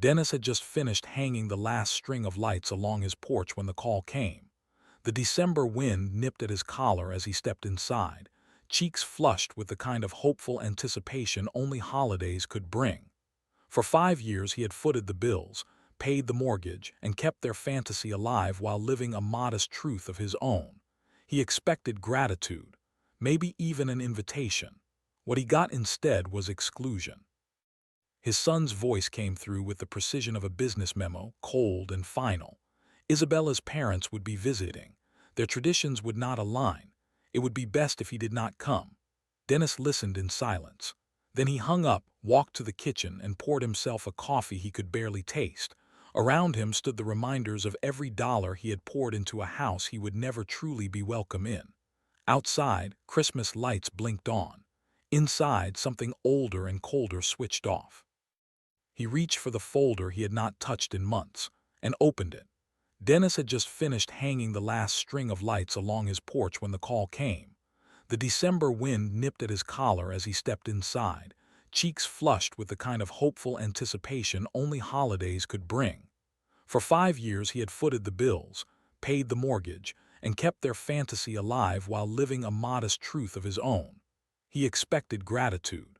Dennis had just finished hanging the last string of lights along his porch when the call came. The December wind nipped at his collar as he stepped inside, cheeks flushed with the kind of hopeful anticipation only holidays could bring. For 5 years he had footed the bills, paid the mortgage, and kept their fantasy alive while living a modest truth of his own. He expected gratitude, maybe even an invitation. What he got instead was exclusion. His son's voice came through with the precision of a business memo, cold and final. Isabella's parents would be visiting. Their traditions would not align. It would be best if he did not come. Dennis listened in silence. Then he hung up, walked to the kitchen, and poured himself a coffee he could barely taste. Around him stood the reminders of every dollar he had poured into a house he would never truly be welcome in. Outside, Christmas lights blinked on. Inside, something older and colder switched off. He reached for the folder he had not touched in months, and opened it. Dennis had just finished hanging the last string of lights along his porch when the call came. The December wind nipped at his collar as he stepped inside, cheeks flushed with the kind of hopeful anticipation only holidays could bring. For 5 years he had footed the bills, paid the mortgage, and kept their fantasy alive while living a modest truth of his own. He expected gratitude,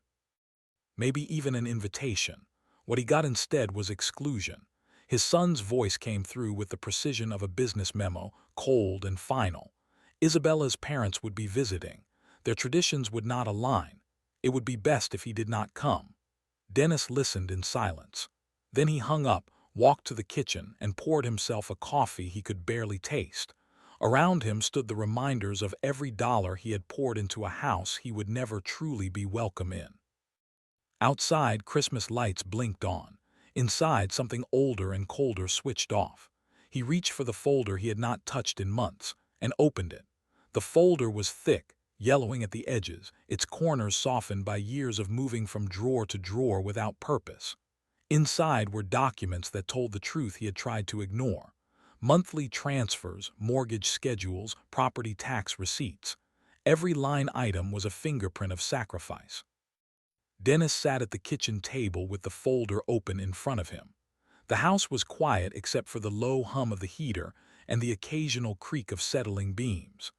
maybe even an invitation. What he got instead was exclusion. His son's voice came through with the precision of a business memo, cold and final. Isabella's parents would be visiting. Their traditions would not align. It would be best if he did not come. Dennis listened in silence. Then he hung up, walked to the kitchen, and poured himself a coffee he could barely taste. Around him stood the reminders of every dollar he had poured into a house he would never truly be welcome in. Outside, Christmas lights blinked on. Inside, something older and colder switched off. He reached for the folder he had not touched in months, and opened it. The folder was thick, yellowing at the edges, its corners softened by years of moving from drawer to drawer without purpose. Inside were documents that told the truth he had tried to ignore. Monthly transfers, mortgage schedules, property tax receipts. Every line item was a fingerprint of sacrifice. Dennis sat at the kitchen table with the folder open in front of him. The house was quiet except for the low hum of the heater and the occasional creak of settling beams.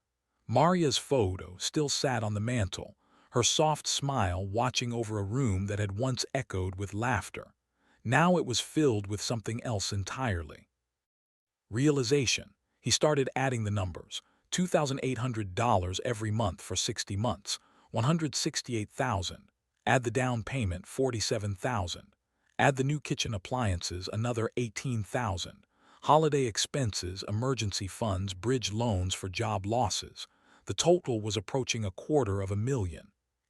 Maria's photo still sat on the mantel, her soft smile watching over a room that had once echoed with laughter. Now it was filled with something else entirely. Realization. He started adding the numbers. $2,800 every month for 60 months. $168,000. Add the down payment, $47,000. Add the new kitchen appliances, another $18,000. Holiday expenses, emergency funds, bridge loans for job losses. The total was approaching $250,000.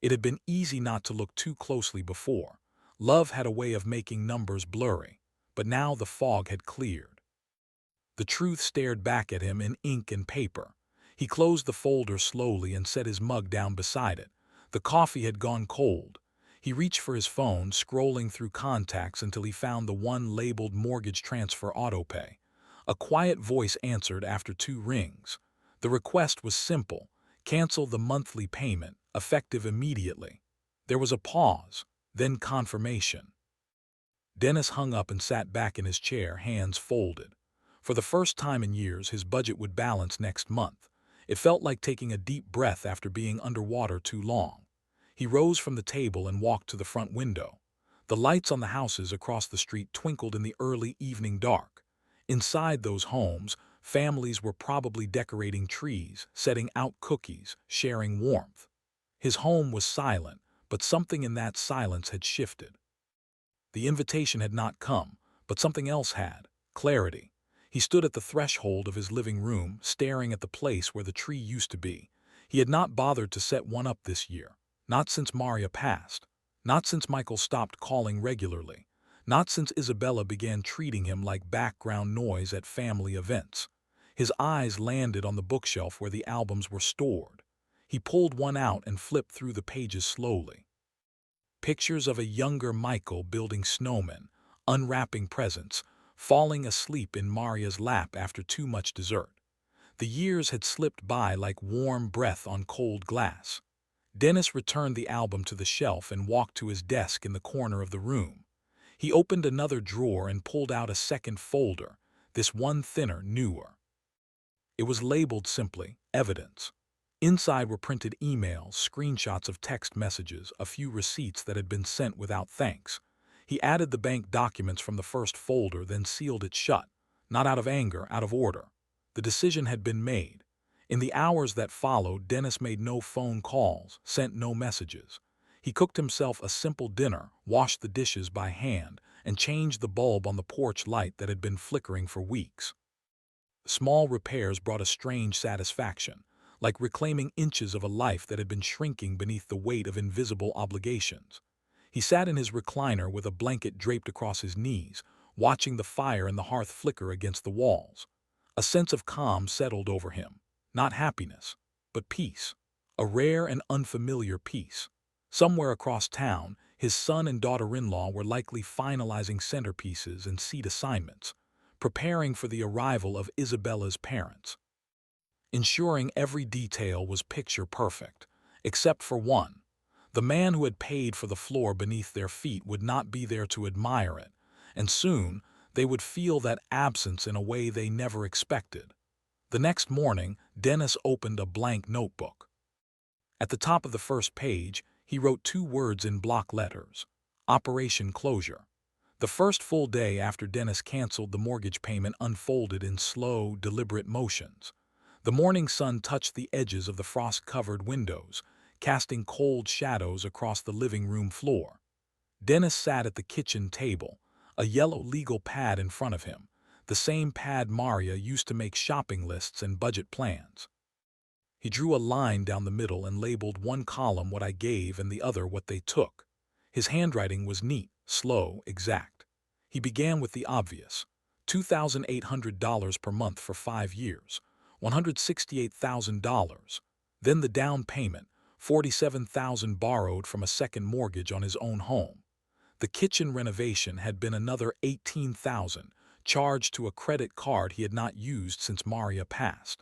It had been easy not to look too closely before. Love had a way of making numbers blurry, but now the fog had cleared. The truth stared back at him in ink and paper. He closed the folder slowly and set his mug down beside it. The coffee had gone cold. He reached for his phone, scrolling through contacts until he found the one labeled mortgage transfer autopay. A quiet voice answered after 2 rings. The request was simple: cancel the monthly payment, effective immediately. There was a pause, then confirmation. Dennis hung up and sat back in his chair, hands folded. For the first time in years, his budget would balance next month. It felt like taking a deep breath after being underwater too long. He rose from the table and walked to the front window. The lights on the houses across the street twinkled in the early evening dark. Inside those homes, families were probably decorating trees, setting out cookies, sharing warmth. His home was silent, but something in that silence had shifted. The invitation had not come, but something else had: clarity. He stood at the threshold of his living room, staring at the place where the tree used to be. He had not bothered to set one up this year. Not since Maria passed. Not since Michael stopped calling regularly. Not since Isabella began treating him like background noise at family events. His eyes landed on the bookshelf where the albums were stored. He pulled one out and flipped through the pages slowly. Pictures of a younger Michael building snowmen, unwrapping presents, falling asleep in Maria's lap after too much dessert. The years had slipped by like warm breath on cold glass. Dennis returned the album to the shelf and walked to his desk in the corner of the room. He opened another drawer and pulled out a second folder, this one thinner, newer. It was labeled simply, Evidence. Inside were printed emails, screenshots of text messages, a few receipts that had been sent without thanks. He added the bank documents from the first folder, then sealed it shut, not out of anger, out of order. The decision had been made. In the hours that followed, Dennis made no phone calls, sent no messages. He cooked himself a simple dinner, washed the dishes by hand, and changed the bulb on the porch light that had been flickering for weeks. Small repairs brought a strange satisfaction, like reclaiming inches of a life that had been shrinking beneath the weight of invisible obligations. He sat in his recliner with a blanket draped across his knees, watching the fire in the hearth flicker against the walls. A sense of calm settled over him, not happiness, but peace, a rare and unfamiliar peace. Somewhere across town, his son and daughter-in-law were likely finalizing centerpieces and seat assignments, preparing for the arrival of Isabella's parents, ensuring every detail was picture perfect, except for one. The man who had paid for the floor beneath their feet would not be there to admire it, and soon they would feel that absence in a way they never expected. The next morning, Dennis opened a blank notebook. At the top of the first page, he wrote 2 words in block letters: Operation Closure. The first full day after Dennis canceled the mortgage payment unfolded in slow, deliberate motions. The morning sun touched the edges of the frost-covered windows, casting cold shadows across the living room floor. Dennis sat at the kitchen table, a yellow legal pad in front of him, the same pad Maria used to make shopping lists and budget plans. He drew a line down the middle and labeled one column what I gave and the other what they took. His handwriting was neat, slow, exact. He began with the obvious: $2,800 per month for 5 years, $168,000. Then the down payment, $47,000 borrowed from a second mortgage on his own home. The kitchen renovation had been another $18,000, charged to a credit card he had not used since Maria passed.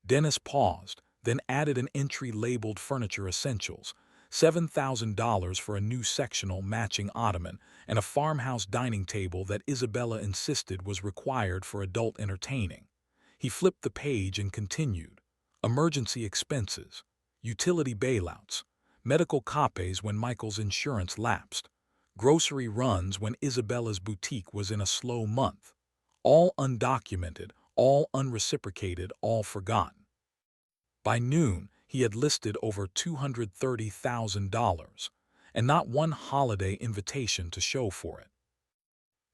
Dennis paused, then added an entry labeled Furniture Essentials, $7,000 for a new sectional matching ottoman and a farmhouse dining table that Isabella insisted was required for adult entertaining. He flipped the page and continued: Emergency expenses, utility bailouts, medical copays when Michael's insurance lapsed, grocery runs when Isabella's boutique was in a slow month. All undocumented, all unreciprocated, all forgotten. By noon, he had listed over $230,000, and not one holiday invitation to show for it.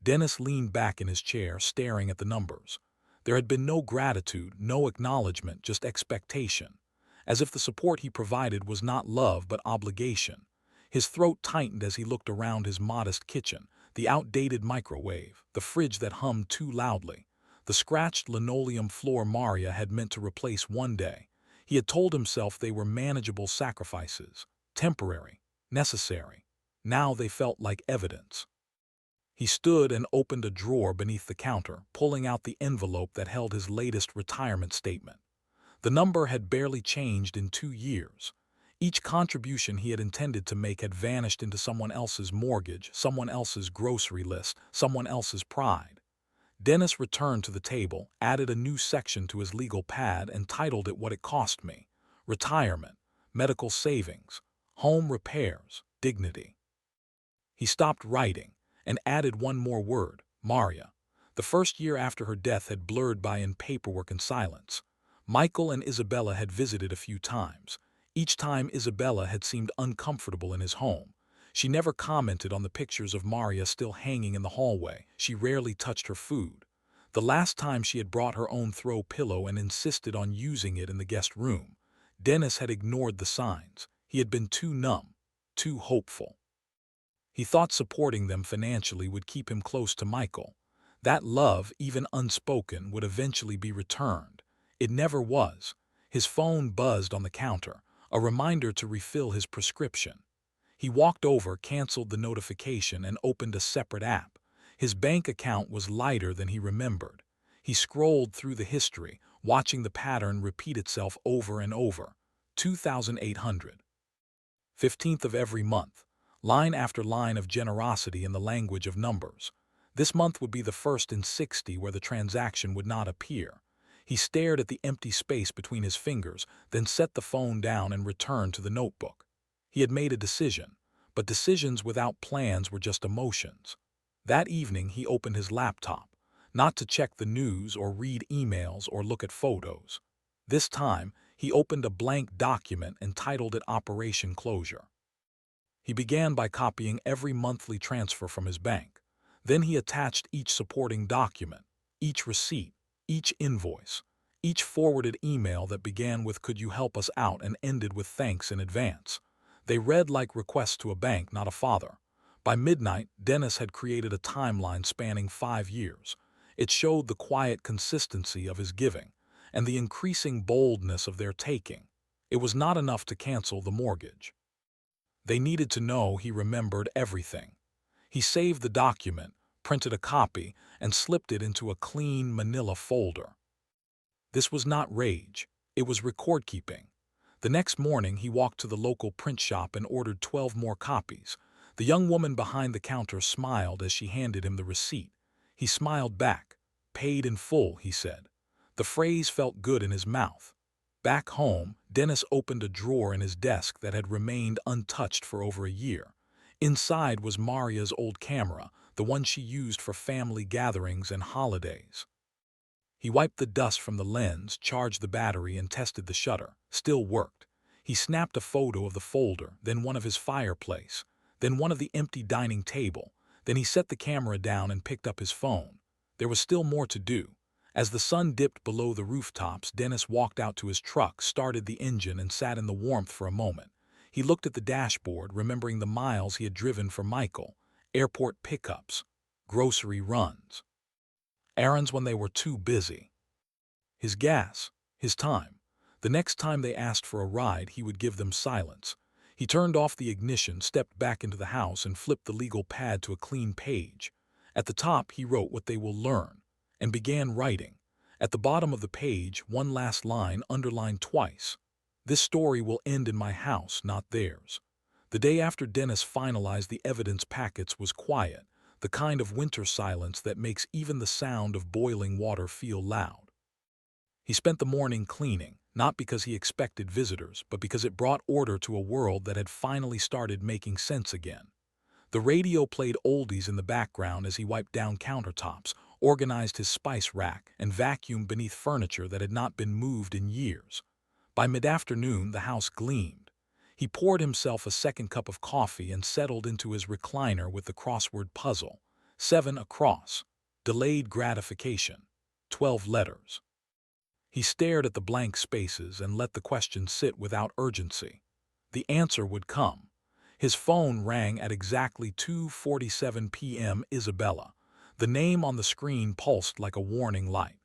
Dennis leaned back in his chair, staring at the numbers. There had been no gratitude, no acknowledgement, just expectation, as if the support he provided was not love but obligation. His throat tightened as he looked around his modest kitchen, the outdated microwave, the fridge that hummed too loudly, the scratched linoleum floor Maria had meant to replace one day. He had told himself they were manageable sacrifices, temporary, necessary. Now they felt like evidence. He stood and opened a drawer beneath the counter, pulling out the envelope that held his latest retirement statement. The number had barely changed in 2 years. Each contribution he had intended to make had vanished into someone else's mortgage, someone else's grocery list, someone else's pride. Dennis returned to the table, added a new section to his legal pad, and titled it What It Cost Me: Retirement, Medical Savings, Home Repairs, Dignity. He stopped writing and added one more word: Maria. The first year after her death had blurred by in paperwork and silence. Michael and Isabella had visited a few times. Each time Isabella had seemed uncomfortable in his home. She never commented on the pictures of Maria still hanging in the hallway. She rarely touched her food. The last time she had brought her own throw pillow and insisted on using it in the guest room. Dennis had ignored the signs. He had been too numb, too hopeful. He thought supporting them financially would keep him close to Michael. That love, even unspoken, would eventually be returned. It never was. His phone buzzed on the counter, a reminder to refill his prescription. He walked over, canceled the notification, and opened a separate app. His bank account was lighter than he remembered. He scrolled through the history, watching the pattern repeat itself over and over. 2,800. 15th of every month. line after line of generosity in the language of numbers. This month would be the first in 60 where the transaction would not appear. He stared at the empty space between his fingers, then set the phone down and returned to the notebook. He had made a decision, but decisions without plans were just emotions. That evening he opened his laptop, not to check the news or read emails or look at photos. This time, he opened a blank document and titled it Operation Closure. He began by copying every monthly transfer from his bank. Then he attached each supporting document, each receipt, each invoice, each forwarded email that began with "Could you help us out?" and ended with "Thanks in advance." They read like requests to a bank, not a father. By midnight, Dennis had created a timeline spanning 5 years. It showed the quiet consistency of his giving and the increasing boldness of their taking. It was not enough to cancel the mortgage. They needed to know he remembered everything. He saved the document, printed a copy, and slipped it into a clean manila folder. This was not rage. It was record-keeping. The next morning, he walked to the local print shop and ordered 12 more copies. The young woman behind the counter smiled as she handed him the receipt. He smiled back. "Paid in full," he said. The phrase felt good in his mouth. Back home, Dennis opened a drawer in his desk that had remained untouched for over a year. Inside was Maria's old camera, the one she used for family gatherings and holidays. He wiped the dust from the lens, charged the battery, and tested the shutter. Still worked. He snapped a photo of the folder, then one of his fireplace, then one of the empty dining table. Then he set the camera down and picked up his phone. There was still more to do. As the sun dipped below the rooftops, Dennis walked out to his truck, started the engine, and sat in the warmth for a moment. He looked at the dashboard, remembering the miles he had driven for Michael, airport pickups, grocery runs, errands when they were too busy. His gas, his time. The next time they asked for a ride, he would give them silence. He turned off the ignition, stepped back into the house, and flipped the legal pad to a clean page. At the top, he wrote "What they will learn," and began writing. At the bottom of the page, one last line underlined twice. "This story will end in my house, not theirs." The day after Dennis finalized the evidence packets was quiet, the kind of winter silence that makes even the sound of boiling water feel loud. He spent the morning cleaning, not because he expected visitors, but because it brought order to a world that had finally started making sense again. The radio played oldies in the background as he wiped down countertops, organized his spice rack, and vacuumed beneath furniture that had not been moved in years. By mid-afternoon, the house gleamed. He poured himself a second cup of coffee and settled into his recliner with the crossword puzzle. 7 across. Delayed gratification. 12 letters. He stared at the blank spaces and let the question sit without urgency. The answer would come. His phone rang at exactly 2:47 p.m. Isabella. The name on the screen pulsed like a warning light.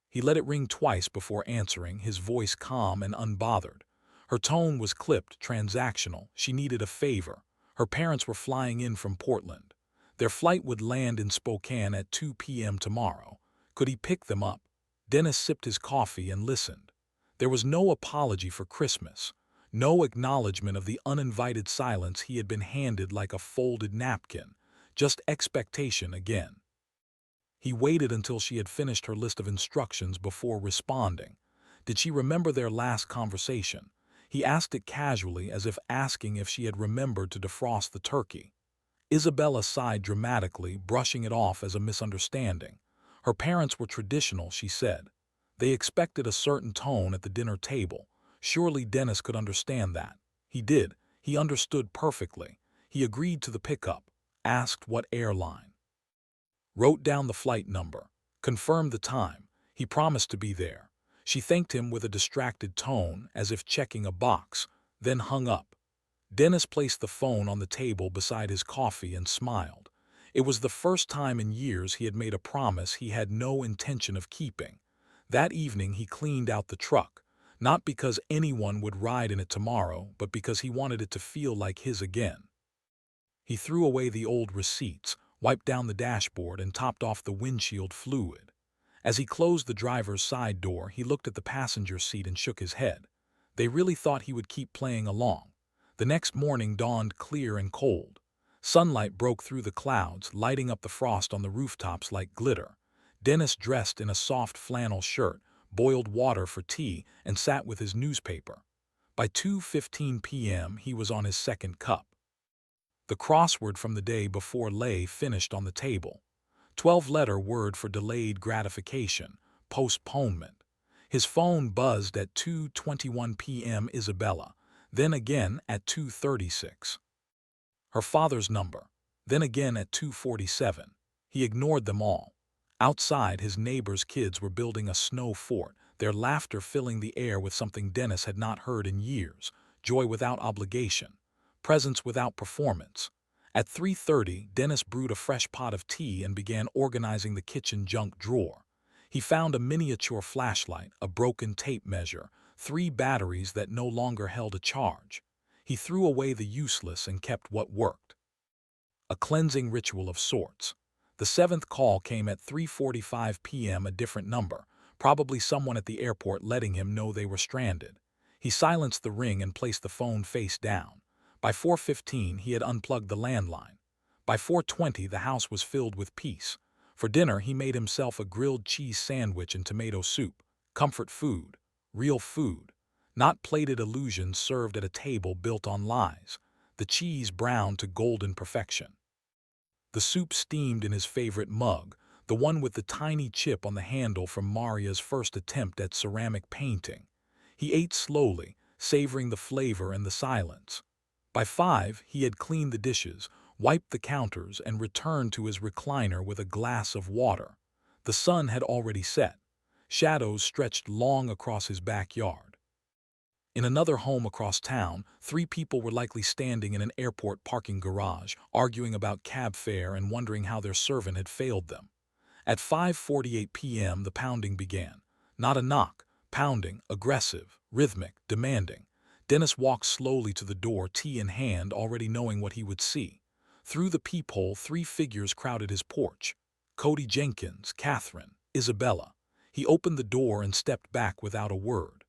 He let it ring twice before answering, his voice calm and unbothered. Her tone was clipped, transactional. She needed a favor. Her parents were flying in from Portland. Their flight would land in Spokane at 2 p.m. tomorrow. Could he pick them up? Dennis sipped his coffee and listened. There was no apology for Christmas, no acknowledgement of the uninvited silence he had been handed like a folded napkin, just expectation again. He waited until she had finished her list of instructions before responding. Did she remember their last conversation? He asked it casually, as if asking if she had remembered to defrost the turkey. Isabella sighed dramatically, brushing it off as a misunderstanding. Her parents were traditional, she said. They expected a certain tone at the dinner table. Surely Dennis could understand that. He did. He understood perfectly. He agreed to the pickup, asked what airline, wrote down the flight number, confirmed the time. He promised to be there. She thanked him with a distracted tone, as if checking a box, then hung up. Dennis placed the phone on the table beside his coffee and smiled. It was the first time in years he had made a promise he had no intention of keeping. That evening he cleaned out the truck, not because anyone would ride in it tomorrow, but because he wanted it to feel like his again. He threw away the old receipts, wiped down the dashboard, and topped off the windshield fluid. As he closed the driver's side door, he looked at the passenger seat and shook his head. They really thought he would keep playing along. The The next morning dawned clear and cold. Sunlight broke through the clouds, lighting up the frost on the rooftops like glitter. Dennis dressed in a soft flannel shirt, boiled water for tea, and sat with his newspaper. By 2:15 p.m. he was on his second cup. The crossword from the day before lay finished on the table. 12-letter word for delayed gratification, postponement. His phone buzzed at 2:21 p.m. Isabella, then again at 2:36. Her father's number, then again at 2:47. He ignored them all. Outside, his neighbor's kids were building a snow fort, their laughter filling the air with something Dennis had not heard in years: joy without obligation, presence without performance. At 3:30, Dennis brewed a fresh pot of tea and began organizing the kitchen junk drawer. He found a miniature flashlight, a broken tape measure, 3 batteries that no longer held a charge. He threw away the useless and kept what worked. A cleansing ritual of sorts. The 7th call came at 3:45 p.m., a different number, probably someone at the airport letting him know they were stranded. He silenced the ring and placed the phone face down. By 4:15 he had unplugged the landline. By 4:20 the house was filled with peace. For dinner he made himself a grilled cheese sandwich and tomato soup. Comfort food. Real food. Not plated illusions served at a table built on lies. The cheese browned to golden perfection. The soup steamed in his favorite mug, the one with the tiny chip on the handle from Maria's first attempt at ceramic painting. He ate slowly, savoring the flavor and the silence. By 5, he had cleaned the dishes, wiped the counters, and returned to his recliner with a glass of water. The sun had already set. Shadows stretched long across his backyard. In another home across town, 3 people were likely standing in an airport parking garage, arguing about cab fare and wondering how their servant had failed them. At 5:48 p.m. the pounding began. Not a knock, pounding, aggressive, rhythmic, demanding. Dennis walked slowly to the door, tea in hand, already knowing what he would see. Through the peephole, 3 figures crowded his porch. Cody Jenkins, Catherine, Isabella. He opened the door and stepped back without a word.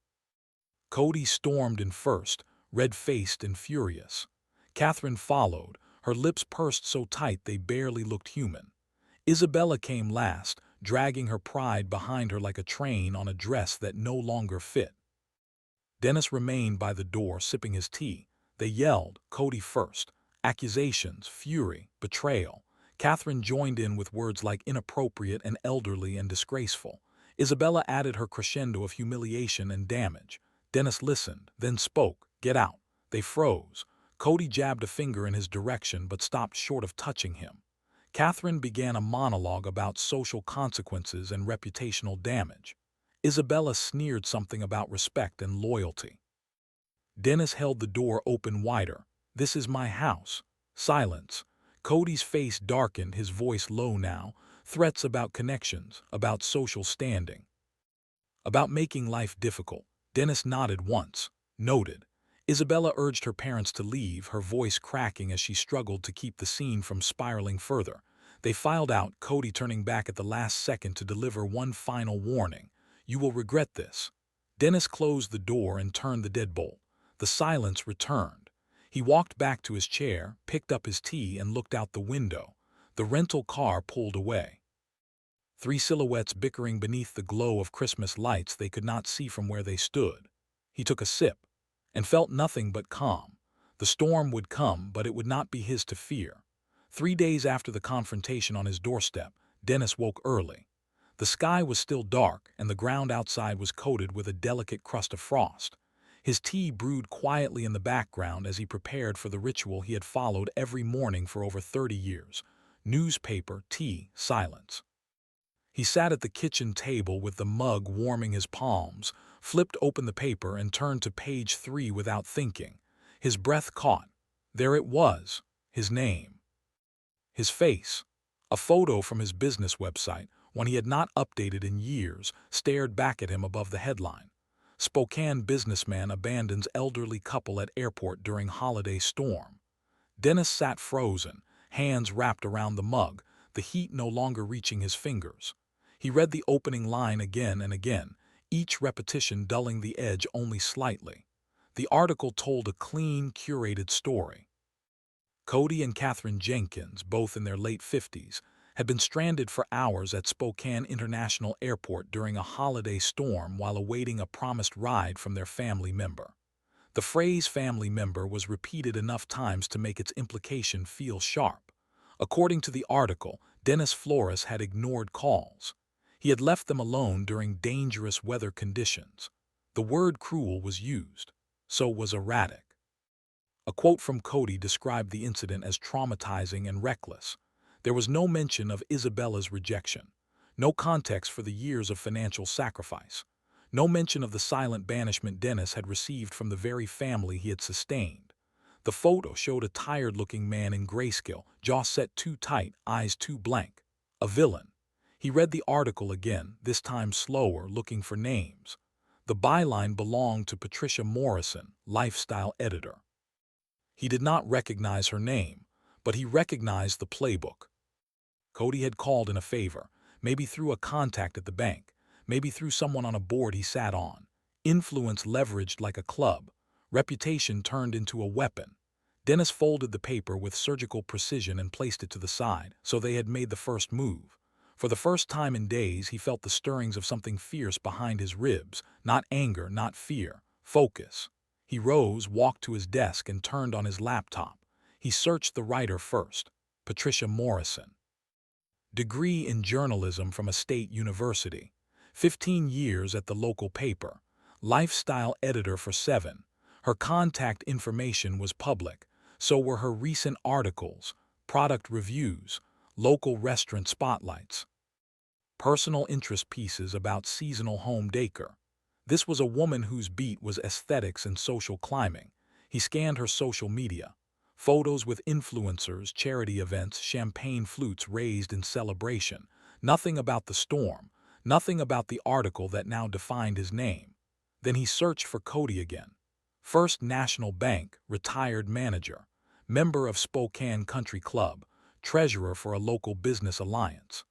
Cody stormed in first, red-faced and furious. Catherine followed, her lips pursed so tight they barely looked human. Isabella came last, dragging her pride behind her like a train on a dress that no longer fit. Dennis remained by the door, sipping his tea. They yelled, Cody first. Accusations, fury, betrayal. Catherine joined in with words like inappropriate and elderly and disgraceful. Isabella added her crescendo of humiliation and damage. Dennis listened, then spoke. Get out. They froze. Cody jabbed a finger in his direction but stopped short of touching him. Catherine began a monologue about social consequences and reputational damage. Isabella sneered something about respect and loyalty. Dennis held the door open wider. This is my house. Silence. Cody's face darkened, his voice low now. Threats about connections, about social standing, about making life difficult. Dennis nodded once. Noted. Isabella urged her parents to leave, her voice cracking as she struggled to keep the scene from spiraling further. They filed out, Cody turning back at the last second to deliver one final warning. You will regret this. Dennis closed the door and turned the deadbolt. The silence returned. He walked back to his chair, picked up his tea, and looked out the window. The rental car pulled away. 3 silhouettes bickering beneath the glow of Christmas lights they could not see from where they stood. He took a sip, and felt nothing but calm. The storm would come, but it would not be his to fear. 3 days after the confrontation on his doorstep, Dennis woke early. The sky was still dark, and the ground outside was coated with a delicate crust of frost. His tea brewed quietly in the background as he prepared for the ritual he had followed every morning for over 30 years. Newspaper, tea, silence. He sat at the kitchen table with the mug warming his palms, flipped open the paper and turned to page 3 without thinking. His breath caught. There it was, his name. His face. A photo from his business website, one he had not updated in years, stared back at him above the headline. Spokane businessman abandons elderly couple at airport during holiday storm. Dennis sat frozen, hands wrapped around the mug, the heat no longer reaching his fingers. He read the opening line again and again, each repetition dulling the edge only slightly. The article told a clean, curated story. Cody and Catherine Jenkins, both in their late 50s, had been stranded for hours at Spokane International Airport during a holiday storm while awaiting a promised ride from their family member. The phrase family member was repeated enough times to make its implication feel sharp. According to the article, Dennis Flores had ignored calls. He had left them alone during dangerous weather conditions. The word cruel was used. So was erratic. A quote from Cody described the incident as traumatizing and reckless. There was no mention of Isabella's rejection, no context for the years of financial sacrifice, no mention of the silent banishment Dennis had received from the very family he had sustained. The photo showed a tired-looking man in grayscale, jaw set too tight, eyes too blank. A villain. He read the article again, this time slower, looking for names. The byline belonged to Patricia Morrison, lifestyle editor. He did not recognize her name, but he recognized the playbook. Cody had called in a favor, maybe through a contact at the bank, maybe through someone on a board he sat on. Influence leveraged like a club, reputation turned into a weapon. Dennis folded the paper with surgical precision and placed it to the side, so they had made the first move. For the first time in days, he felt the stirrings of something fierce behind his ribs, not anger, not fear, focus. He rose, walked to his desk, and turned on his laptop. He searched the writer first, Patricia Morrison. Degree in journalism from a state university. 15 years at the local paper. Lifestyle editor for 7. Her contact information was public. So were her recent articles, product reviews, local restaurant spotlights, personal interest pieces about seasonal home decor. This was a woman whose beat was aesthetics and social climbing. He scanned her social media. Photos with influencers, charity events, champagne flutes raised in celebration. Nothing about the storm, nothing about the article that now defined his name. Then he searched for Cody again. First National Bank, retired manager, member of Spokane Country Club, treasurer for a local business alliance.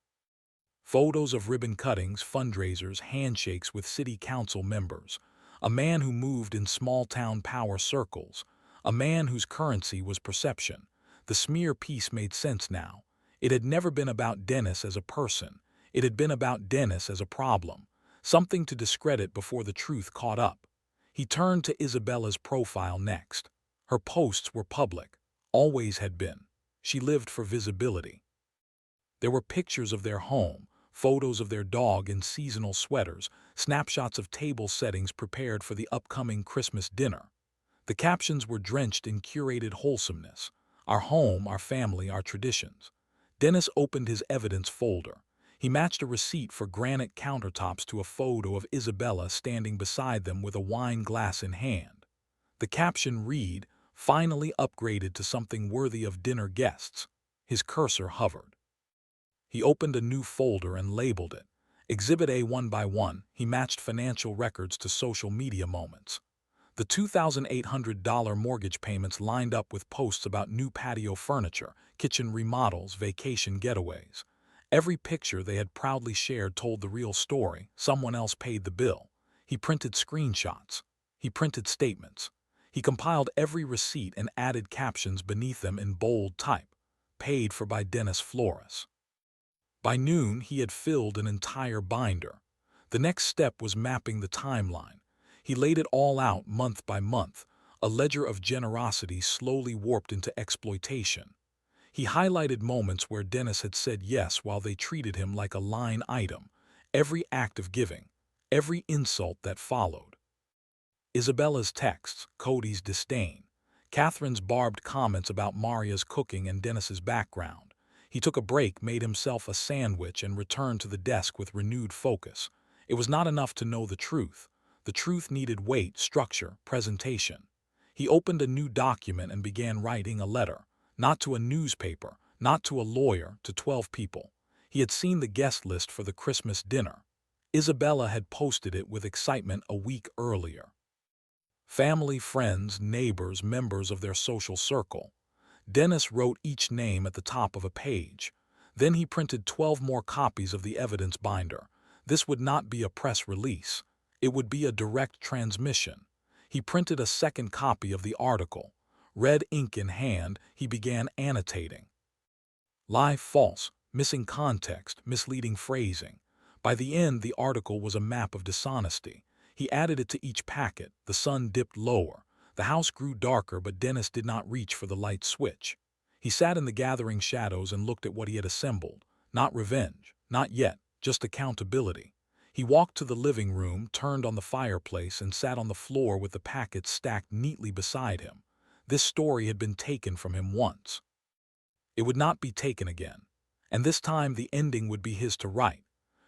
Photos of ribbon cuttings, fundraisers, handshakes with city council members. A man who moved in small-town power circles. A man whose currency was perception. The smear piece made sense now. It had never been about Dennis as a person. It had been about Dennis as a problem. Something to discredit before the truth caught up. He turned to Isabella's profile next. Her posts were public. Always had been. She lived for visibility. There were pictures of their home, photos of their dog in seasonal sweaters, snapshots of table settings prepared for the upcoming Christmas dinner. The captions were drenched in curated wholesomeness. Our home, our family, our traditions. Dennis opened his evidence folder. He matched a receipt for granite countertops to a photo of Isabella standing beside them with a wine glass in hand. The caption read, "Finally upgraded to something worthy of dinner guests." His cursor hovered. He opened a new folder and labeled it. Exhibit A. 1 by 1, he matched financial records to social media moments. The $2,800 mortgage payments lined up with posts about new patio furniture, kitchen remodels, vacation getaways. Every picture they had proudly shared told the real story. Someone else paid the bill. He printed screenshots. He printed statements. He compiled every receipt and added captions beneath them in bold type. Paid for by Dennis Flores. By noon, he had filled an entire binder. The next step was mapping the timeline. He laid it all out month by month, a ledger of generosity slowly warped into exploitation. He highlighted moments where Dennis had said yes while they treated him like a line item, every act of giving, every insult that followed. Isabella's texts, Cody's disdain, Catherine's barbed comments about Maria's cooking and Dennis's background. He took a break, made himself a sandwich, and returned to the desk with renewed focus. It was not enough to know the truth. The truth needed weight, structure, presentation. He opened a new document and began writing a letter, not to a newspaper, not to a lawyer, to 12 people. He had seen the guest list for the Christmas dinner. Isabella had posted it with excitement a week earlier. Family, friends, neighbors, members of their social circle. Dennis wrote each name at the top of a page. Then he printed 12 more copies of the evidence binder. This would not be a press release. It would be a direct transmission. He printed a second copy of the article. Red ink in hand, he began annotating. Lie, false, missing context, misleading phrasing. By the end, the article was a map of dishonesty. He added it to each packet. The sun dipped lower. The house grew darker, but Dennis did not reach for the light switch. He sat in the gathering shadows and looked at what he had assembled. Not revenge, not yet, just accountability. He walked to the living room, turned on the fireplace, and sat on the floor with the packets stacked neatly beside him. This story had been taken from him once. It would not be taken again, and this time the ending would be his to write.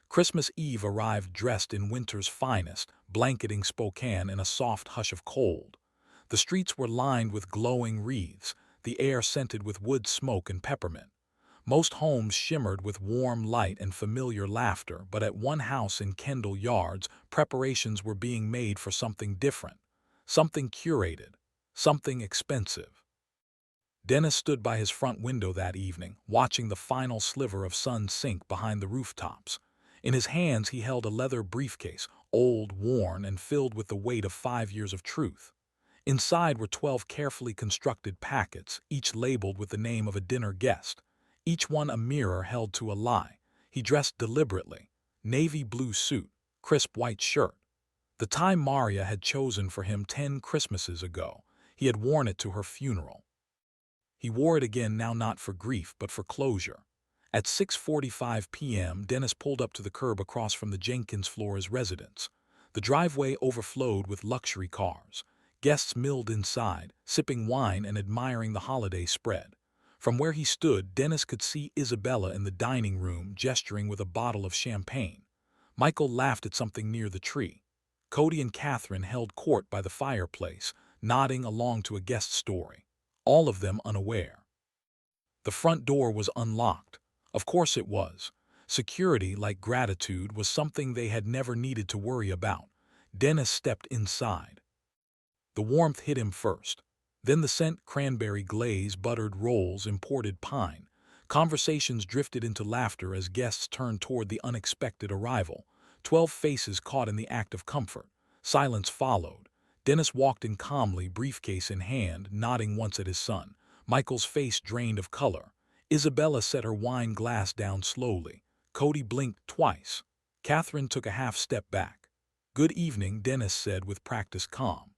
Christmas Eve arrived dressed in winter's finest, blanketing Spokane in a soft hush of cold. The streets were lined with glowing wreaths, the air scented with wood smoke and peppermint. Most homes shimmered with warm light and familiar laughter, but at one house in Kendall Yards, preparations were being made for something different, something curated, something expensive. Dennis stood by his front window that evening, watching the final sliver of sun sink behind the rooftops. In his hands he held a leather briefcase, old, worn, and filled with the weight of 5 years of truth. Inside were 12 carefully constructed packets, each labeled with the name of a dinner guest, each one a mirror held to a lie. He dressed deliberately, navy blue suit, crisp white shirt. The tie Maria had chosen for him 10 Christmases ago. He had worn it to her funeral. He wore it again now, not for grief but for closure. At 6:45 p.m., Dennis pulled up to the curb across from the Jenkins Flores residence. The driveway overflowed with luxury cars. Guests milled inside, sipping wine and admiring the holiday spread. From where he stood, Dennis could see Isabella in the dining room gesturing with a bottle of champagne. Michael laughed at something near the tree. Cody and Catherine held court by the fireplace, nodding along to a guest story, all of them unaware. The front door was unlocked. Of course it was. Security, like gratitude, was something they had never needed to worry about. Dennis stepped inside. The warmth hit him first. Then the scent: cranberry glaze, buttered rolls, imported pine. Conversations drifted into laughter as guests turned toward the unexpected arrival. 12 faces caught in the act of comfort. Silence followed. Dennis walked in calmly, briefcase in hand, nodding once at his son. Michael's face drained of color. Isabella set her wine glass down slowly. Cody blinked twice. Catherine took a half step back. "Good evening," Dennis said with practiced calm.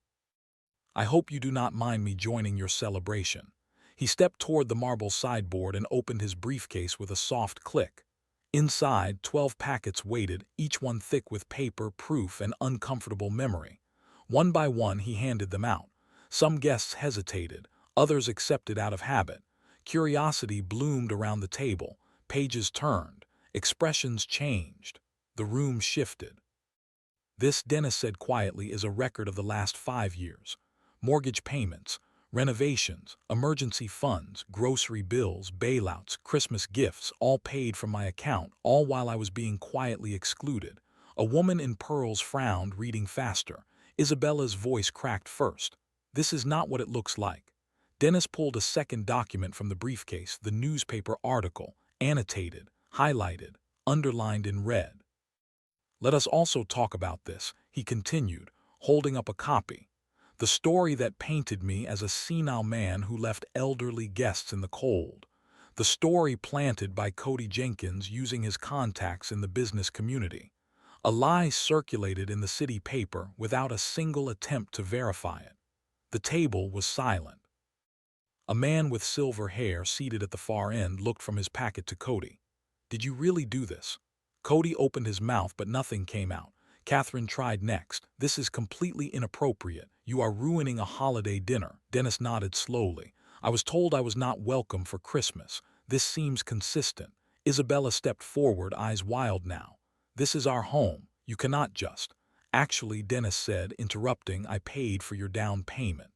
"I hope you do not mind me joining your celebration." He stepped toward the marble sideboard and opened his briefcase with a soft click. Inside, 12 packets waited, each one thick with paper, proof, and uncomfortable memory. One by one he handed them out. Some guests hesitated, others accepted out of habit. Curiosity bloomed around the table. Pages turned. Expressions changed. The room shifted. "This," Dennis said quietly, "is a record of the last 5 years. Mortgage payments, renovations, emergency funds, grocery bills, bailouts, Christmas gifts, all paid from my account, all while I was being quietly excluded." A woman in pearls frowned, reading faster. Isabella's voice cracked first. "This is not what it looks like." Dennis pulled a second document from the briefcase, the newspaper article, annotated, highlighted, underlined in red. "Let us also talk about this," he continued, holding up a copy. "The story that painted me as a senile man who left elderly guests in the cold. The story planted by Cody Jenkins using his contacts in the business community. A lie circulated in the city paper without a single attempt to verify it." The table was silent. A man with silver hair seated at the far end looked from his packet to Cody. "Did you really do this?" Cody opened his mouth, but nothing came out. Catherine tried next. "This is completely inappropriate. You are ruining a holiday dinner." Dennis nodded slowly. "I was told I was not welcome for Christmas. This seems consistent." Isabella stepped forward, eyes wild now. "This is our home. You cannot just—" "Actually," Dennis said, interrupting, "I paid for your down payment.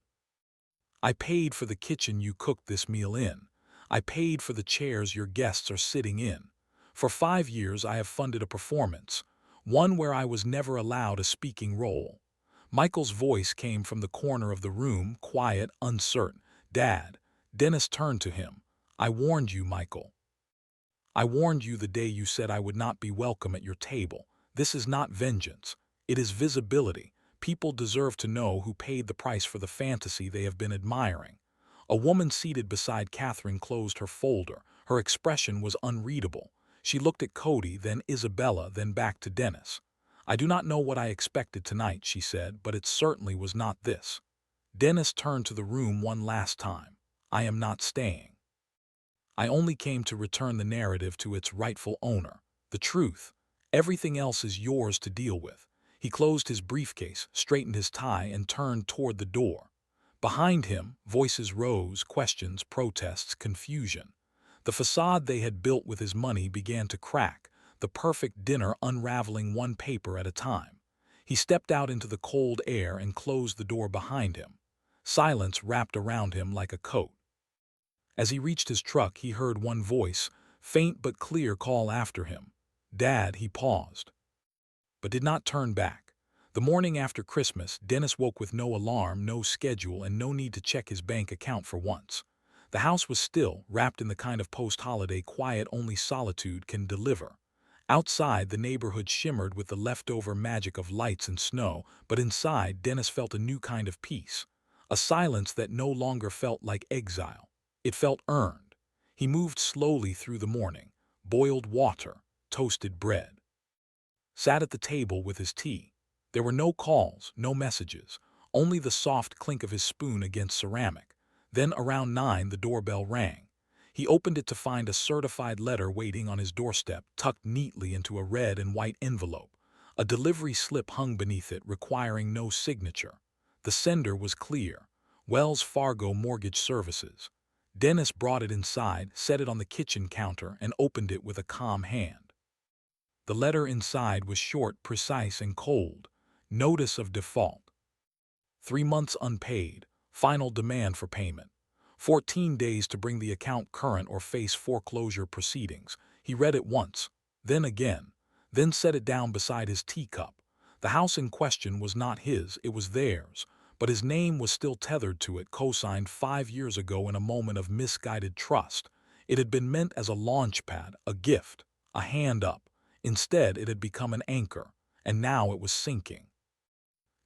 I paid for the kitchen you cooked this meal in. I paid for the chairs your guests are sitting in. For 5 years I have funded a performance, one where I was never allowed a speaking role." Michael's voice came from the corner of the room, quiet, uncertain. "Dad." Dennis turned to him. "I warned you, Michael. I warned you the day you said I would not be welcome at your table. This is not vengeance. It is visibility. People deserve to know who paid the price for the fantasy they have been admiring. A woman seated beside Catherine closed her folder. Her expression was unreadable. She looked at Cody, then Isabella, then back to Dennis. "I do not know what I expected tonight," she said, "but it certainly was not this." Dennis turned to the room one last time. "I am not staying. I only came to return the narrative to its rightful owner. The truth. Everything else is yours to deal with." He closed his briefcase, straightened his tie, and turned toward the door. Behind him, voices rose, questions, protests, confusion. The facade they had built with his money began to crack, the perfect dinner unraveling one paper at a time. He stepped out into the cold air and closed the door behind him. Silence wrapped around him like a coat. As he reached his truck, he heard one voice, faint but clear, call after him. "Dad," he paused, but did not turn back. The morning after Christmas, Dennis woke with no alarm, no schedule, and no need to check his bank account for once. The house was still, wrapped in the kind of post-holiday quiet only solitude can deliver. Outside, the neighborhood shimmered with the leftover magic of lights and snow, but inside, Dennis felt a new kind of peace. A silence that no longer felt like exile. It felt earned. He moved slowly through the morning. Boiled water, toasted bread. Sat at the table with his tea. There were no calls, no messages, only the soft clink of his spoon against ceramic. Then around 9 the doorbell rang. He opened it to find a certified letter waiting on his doorstep, tucked neatly into a red and white envelope. A delivery slip hung beneath it, requiring no signature. The sender was clear: Wells Fargo Mortgage Services. Dennis brought it inside, set it on the kitchen counter, and opened it with a calm hand. The letter inside was short, precise, and cold. Notice of default. 3 months unpaid. Final demand for payment. 14 days to bring the account current or face foreclosure proceedings. He read it once, then again, then set it down beside his teacup. The house in question was not his, it was theirs, but his name was still tethered to it, co-signed 5 years ago in a moment of misguided trust. It had been meant as a launchpad, a gift, a hand up. Instead, it had become an anchor, and now it was sinking.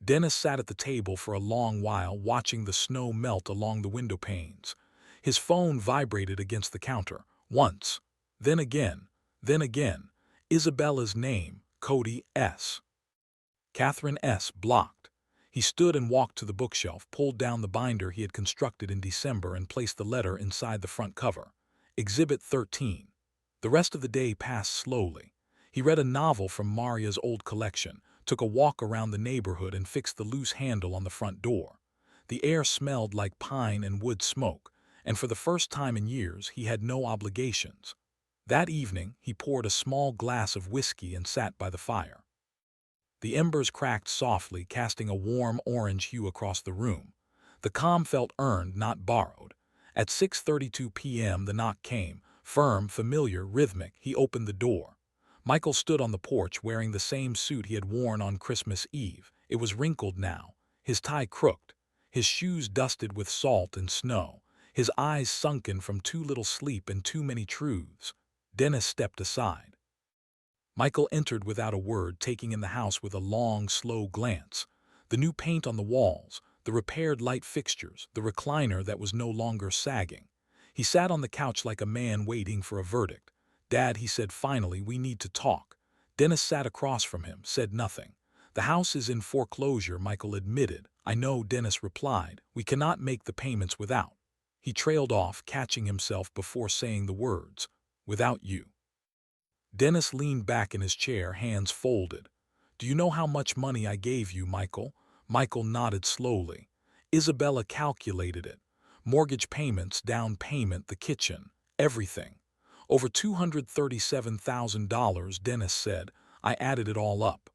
Dennis sat at the table for a long while, watching the snow melt along the window panes. His phone vibrated against the counter, once, then again, then again. Isabella's name, Cody S. Catherine S. blocked. He stood and walked to the bookshelf, pulled down the binder he had constructed in December, and placed the letter inside the front cover. Exhibit 13. The rest of the day passed slowly. He read a novel from Maria's old collection, took a walk around the neighborhood, and fixed the loose handle on the front door. The air smelled like pine and wood smoke, and for the first time in years he had no obligations. That evening, he poured a small glass of whiskey and sat by the fire. The embers cracked softly, casting a warm orange hue across the room. The calm felt earned, not borrowed. At 6:32 p.m. the knock came, firm, familiar, rhythmic. He opened the door. Michael stood on the porch wearing the same suit he had worn on Christmas Eve. It was wrinkled now, his tie crooked, his shoes dusted with salt and snow, his eyes sunken from too little sleep and too many truths. Dennis stepped aside. Michael entered without a word, taking in the house with a long, slow glance. The new paint on the walls, the repaired light fixtures, the recliner that was no longer sagging. He sat on the couch like a man waiting for a verdict. "Dad," he said finally, "we need to talk." Dennis sat across from him, said nothing. "The house is in foreclosure," Michael admitted. "I know," Dennis replied. "We cannot make the payments without." He trailed off, catching himself before saying the words, "Without you." Dennis leaned back in his chair, hands folded. "Do you know how much money I gave you, Michael?" Michael nodded slowly. Isabella calculated it. Mortgage payments, down payment, the kitchen, everything. "Over $237,000, Dennis said. "I added it all up.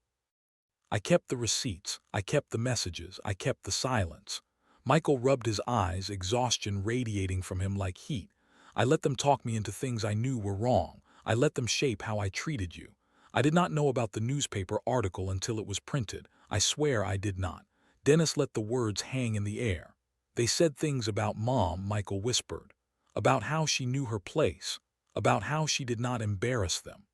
I kept the receipts, I kept the messages, I kept the silence." Michael rubbed his eyes, exhaustion radiating from him like heat. "I let them talk me into things I knew were wrong. I let them shape how I treated you. I did not know about the newspaper article until it was printed. I swear I did not." Dennis let the words hang in the air. "They said things about Mom," Michael whispered. "About how she knew her place. About how she did not embarrass them."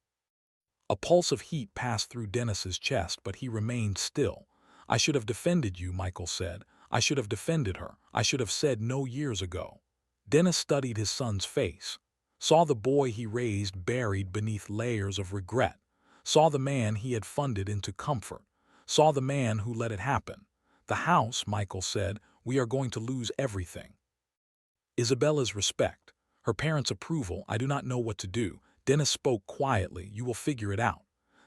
A pulse of heat passed through Dennis's chest, but he remained still. "I should have defended you," Michael said. "I should have defended her. I should have said no years ago." Dennis studied his son's face, saw the boy he raised buried beneath layers of regret, saw the man he had funded into comfort, saw the man who let it happen. "The house," Michael said, "we are going to lose everything. Isabella's respect, her parents' approval, I do not know what to do." Dennis spoke quietly. "You will figure it out.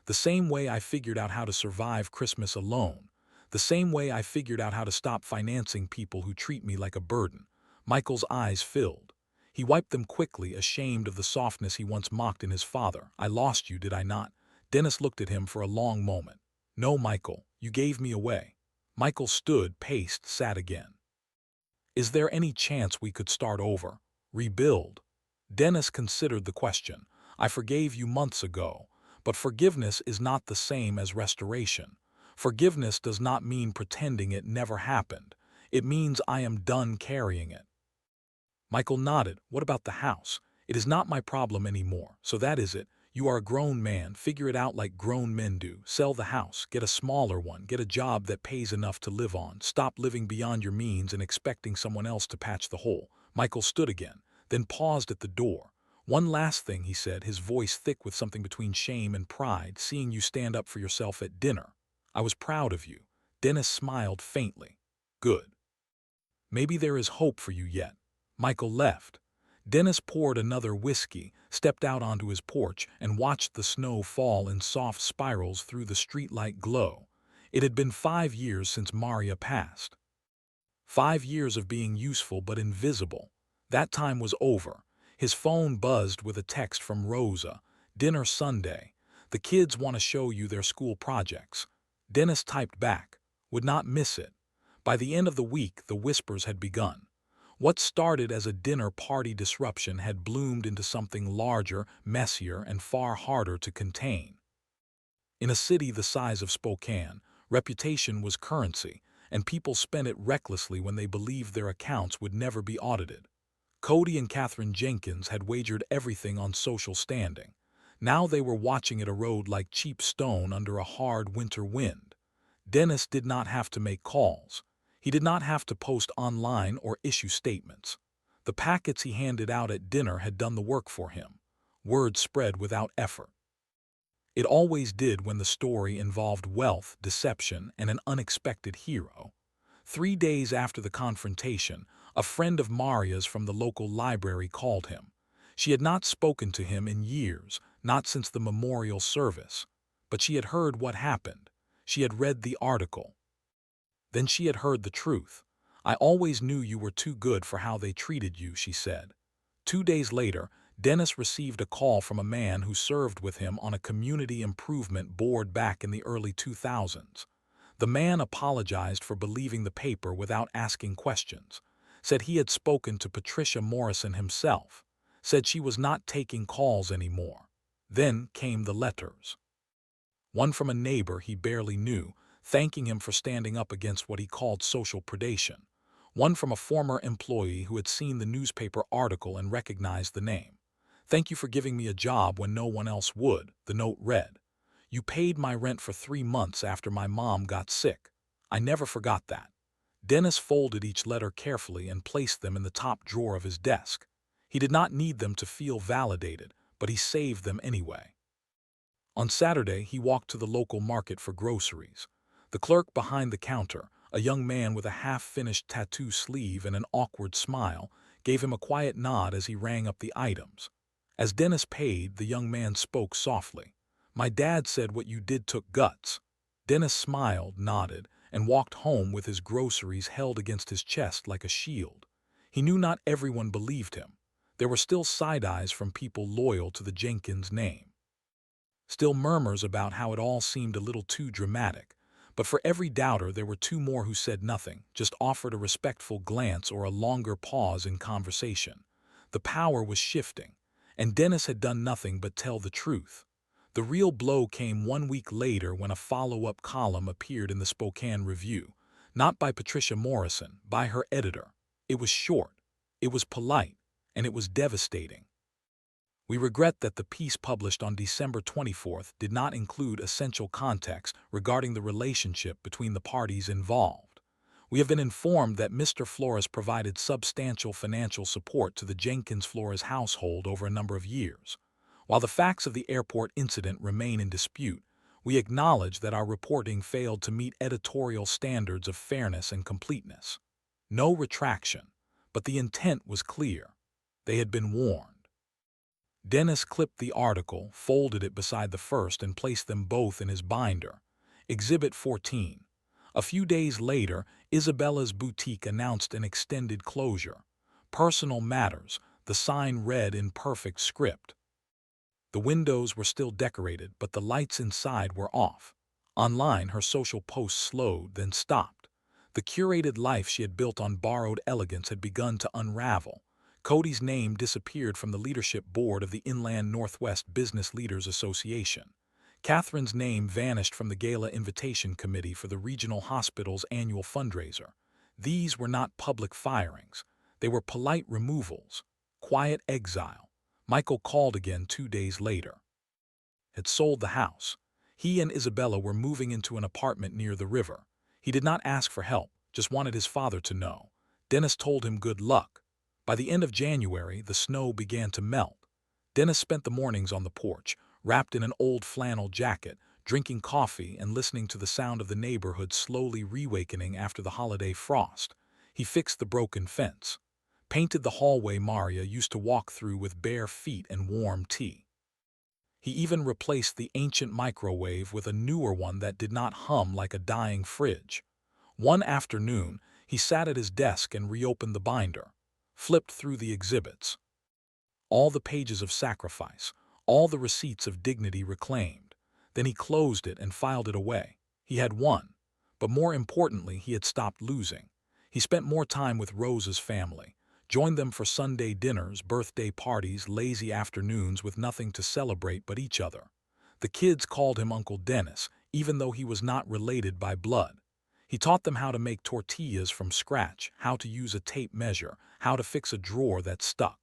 The same way I figured out how to survive Christmas alone. The same way I figured out how to stop financing people who treat me like a burden." Michael's eyes filled. He wiped them quickly, ashamed of the softness he once mocked in his father. "I lost you, did I not?" Dennis looked at him for a long moment. "No, Michael, you gave me away." Michael stood, paced, sat again. "Is there any chance we could start over? Rebuild?" Dennis considered the question. "I forgave you months ago, but forgiveness is not the same as restoration. Forgiveness does not mean pretending it never happened. It means I am done carrying it." Michael nodded. "What about the house? It is not my problem anymore. So that is it. You are a grown man. Figure it out like grown men do. Sell the house. Get a smaller one. Get a job that pays enough to live on. Stop living beyond your means and expecting someone else to patch the hole." Michael stood again, then paused at the door. "One last thing," he said, his voice thick with something between shame and pride. "Seeing you stand up for yourself at dinner. I was proud of you." Dennis smiled faintly. "Good. Maybe there is hope for you yet." Michael left. Dennis poured another whiskey, stepped out onto his porch, and watched the snow fall in soft spirals through the streetlight glow. It had been 5 years since Maria passed. 5 years of being useful but invisible. That time was over. His phone buzzed with a text from Rosa. "Dinner Sunday. The kids want to show you their school projects." Dennis typed back, "Would not miss it." By the end of the week, the whispers had begun. What started as a dinner party disruption had bloomed into something larger, messier, and far harder to contain. In a city the size of Spokane, reputation was currency, and people spent it recklessly when they believed their accounts would never be audited. Cody and Catherine Jenkins had wagered everything on social standing. Now they were watching it erode like cheap stone under a hard winter wind. Dennis did not have to make calls. He did not have to post online or issue statements. The packets he handed out at dinner had done the work for him. Word spread without effort. It always did when the story involved wealth, deception, and an unexpected hero. 3 days after the confrontation, a friend of Maria's from the local library called him. She had not spoken to him in years, not since the memorial service. But she had heard what happened. She had read the article. Then she had heard the truth. "I always knew you were too good for how they treated you," she said. 2 days later, Dennis received a call from a man who served with him on a community improvement board back in the early 2000s. The man apologized for believing the paper without asking questions, said he had spoken to Patricia Morrison himself, said she was not taking calls anymore. Then came the letters. One from a neighbor he barely knew, thanking him for standing up against what he called social predation. One from a former employee who had seen the newspaper article and recognized the name. "Thank you for giving me a job when no one else would," the note read. "You paid my rent for 3 months after my mom got sick. I never forgot that." Dennis folded each letter carefully and placed them in the top drawer of his desk. He did not need them to feel validated, but he saved them anyway. On Saturday, he walked to the local market for groceries. The clerk behind the counter, a young man with a half-finished tattoo sleeve and an awkward smile, gave him a quiet nod as he rang up the items. As Dennis paid, the young man spoke softly. "My dad said what you did took guts." Dennis smiled, nodded, and walked home with his groceries held against his chest like a shield. He knew not everyone believed him. There were still side-eyes from people loyal to the Jenkins name. Still murmurs about how it all seemed a little too dramatic. But for every doubter, there were two more who said nothing, just offered a respectful glance or a longer pause in conversation. The power was shifting, and Dennis had done nothing but tell the truth. The real blow came 1 week later when a follow-up column appeared in the Spokane Review, not by Patricia Morrison, by her editor. It was short, it was polite, and it was devastating. We regret that the piece published on December 24th did not include essential context regarding the relationship between the parties involved. We have been informed that Mr. Flores provided substantial financial support to the Jenkins-Flores household over a number of years. While the facts of the airport incident remain in dispute, we acknowledge that our reporting failed to meet editorial standards of fairness and completeness. No retraction, but the intent was clear. They had been warned. Dennis clipped the article, folded it beside the first, and placed them both in his binder. Exhibit 14. A few days later, Isabella's boutique announced an extended closure. Personal matters, the sign read in perfect script. The windows were still decorated, but the lights inside were off. Online, her social posts slowed, then stopped. The curated life she had built on borrowed elegance had begun to unravel. Cody's name disappeared from the leadership board of the Inland Northwest Business Leaders Association. Catherine's name vanished from the gala invitation committee for the regional hospital's annual fundraiser. These were not public firings. They were polite removals, quiet exile. Michael called again 2 days later. Had sold the house. He and Isabella were moving into an apartment near the river. He did not ask for help, just wanted his father to know. Dennis told him good luck. By the end of January, the snow began to melt. Dennis spent the mornings on the porch, wrapped in an old flannel jacket, drinking coffee and listening to the sound of the neighborhood slowly reawakening after the holiday frost. He fixed the broken fence, painted the hallway Maria used to walk through with bare feet and warm tea. He even replaced the ancient microwave with a newer one that did not hum like a dying fridge. One afternoon, he sat at his desk and reopened the binder, flipped through the exhibits. All the pages of sacrifice, all the receipts of dignity reclaimed. Then he closed it and filed it away. He had won, but more importantly, he had stopped losing. He spent more time with Rose's family, joined them for Sunday dinners, birthday parties, lazy afternoons with nothing to celebrate but each other. The kids called him Uncle Dennis, even though he was not related by blood. He taught them how to make tortillas from scratch, how to use a tape measure, how to fix a drawer that stuck.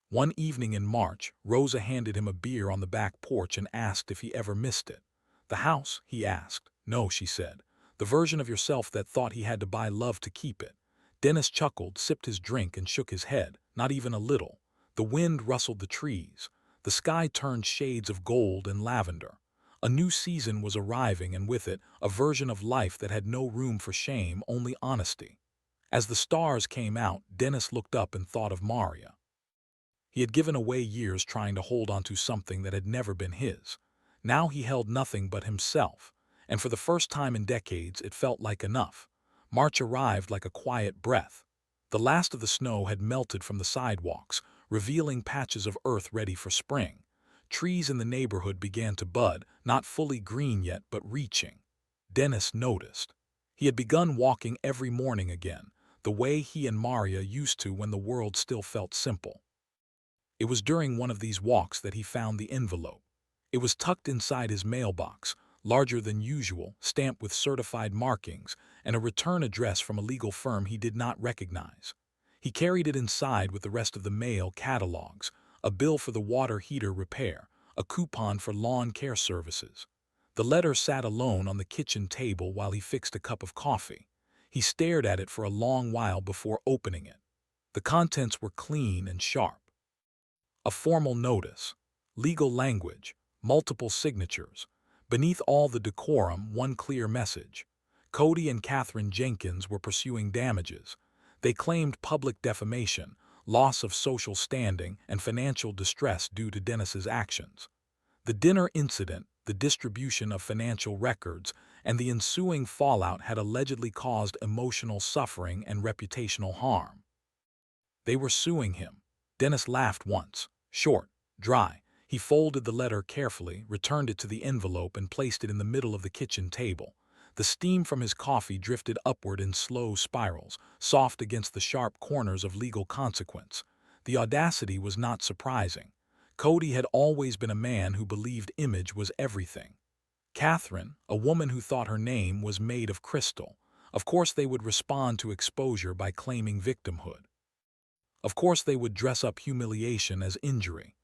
One evening in March, Rosa handed him a beer on the back porch and asked if he ever missed it. The house, he asked. No, she said. The version of yourself that thought he had to buy love to keep it. Dennis chuckled, sipped his drink, and shook his head, not even a little. The wind rustled the trees. The sky turned shades of gold and lavender. A new season was arriving, and with it, a version of life that had no room for shame, only honesty. As the stars came out, Dennis looked up and thought of Maria. He had given away years trying to hold onto something that had never been his. Now he held nothing but himself, and for the first time in decades it felt like enough. March arrived like a quiet breath. The last of the snow had melted from the sidewalks, revealing patches of earth ready for spring. Trees in the neighborhood began to bud, not fully green yet, but reaching. Dennis noticed. He had begun walking every morning again, the way he and Maria used to when the world still felt simple. It was during one of these walks that he found the envelope. It was tucked inside his mailbox, larger than usual, stamped with certified markings, and a return address from a legal firm he did not recognize. He carried it inside with the rest of the mail catalogs, a bill for the water heater repair, a coupon for lawn care services. The letter sat alone on the kitchen table while he fixed a cup of coffee. He stared at it for a long while before opening it. The contents were clean and sharp. A formal notice, legal language, multiple signatures. Beneath all the decorum, one clear message. Cody and Catherine Jenkins were pursuing damages. They claimed public defamation, loss of social standing, and financial distress due to Dennis's actions. The dinner incident, the distribution of financial records, and the ensuing fallout had allegedly caused emotional suffering and reputational harm. They were suing him. Dennis laughed once, short, dry. He folded the letter carefully, returned it to the envelope, and placed it in the middle of the kitchen table. The steam from his coffee drifted upward in slow spirals, soft against the sharp corners of legal consequence. The audacity was not surprising. Cody had always been a man who believed image was everything. Catherine, a woman who thought her name was made of crystal. Of course they would respond to exposure by claiming victimhood. Of course they would dress up humiliation as injury.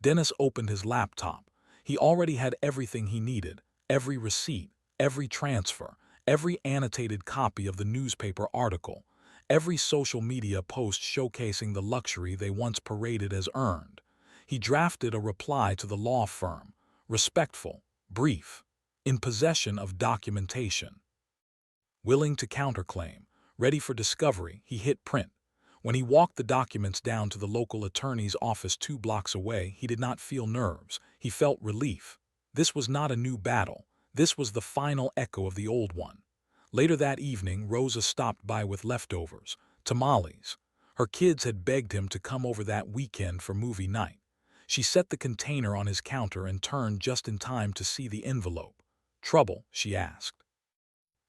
Dennis opened his laptop. He already had everything he needed, every receipt, every transfer, every annotated copy of the newspaper article, every social media post showcasing the luxury they once paraded as earned. He drafted a reply to the law firm, respectful, brief, in possession of documentation. Willing to counterclaim, ready for discovery, he hit print. When he walked the documents down to the local attorney's office 2 blocks away, he did not feel nerves. He felt relief. This was not a new battle. This was the final echo of the old one. Later that evening, Rosa stopped by with leftovers, tamales. Her kids had begged him to come over that weekend for movie night. She set the container on his counter and turned just in time to see the envelope. "Trouble?" she asked.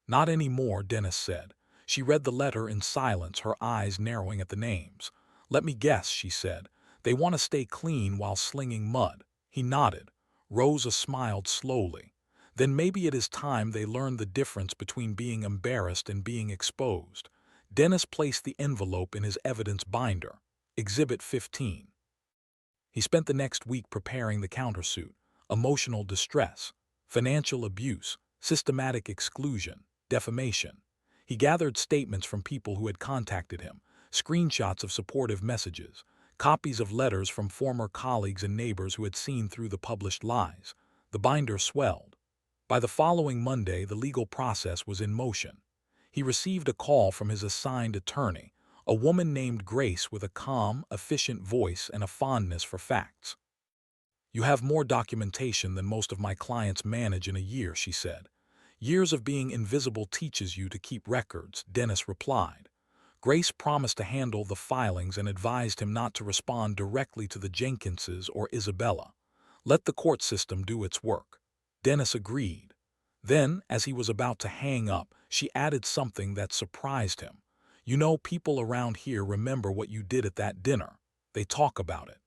"Not anymore," Dennis said. She read the letter in silence, her eyes narrowing at the names. "Let me guess," she said. "They want to stay clean while slinging mud." He nodded. Rosa smiled slowly. "Then maybe it is time they learned the difference between being embarrassed and being exposed." Dennis placed the envelope in his evidence binder. Exhibit 15. He spent the next week preparing the countersuit. Emotional distress, financial abuse, systematic exclusion, defamation. He gathered statements from people who had contacted him, screenshots of supportive messages, copies of letters from former colleagues and neighbors who had seen through the published lies. The binder swelled. By the following Monday, the legal process was in motion. He received a call from his assigned attorney, a woman named Grace with a calm, efficient voice and a fondness for facts. "You have more documentation than most of my clients manage in a year," she said. "Years of being invisible teaches you to keep records," Dennis replied. Grace promised to handle the filings and advised him not to respond directly to the Jenkinses or Isabella. Let the court system do its work. Dennis agreed. Then, as he was about to hang up, she added something that surprised him. "You know, people around here remember what you did at that dinner. They talk about it.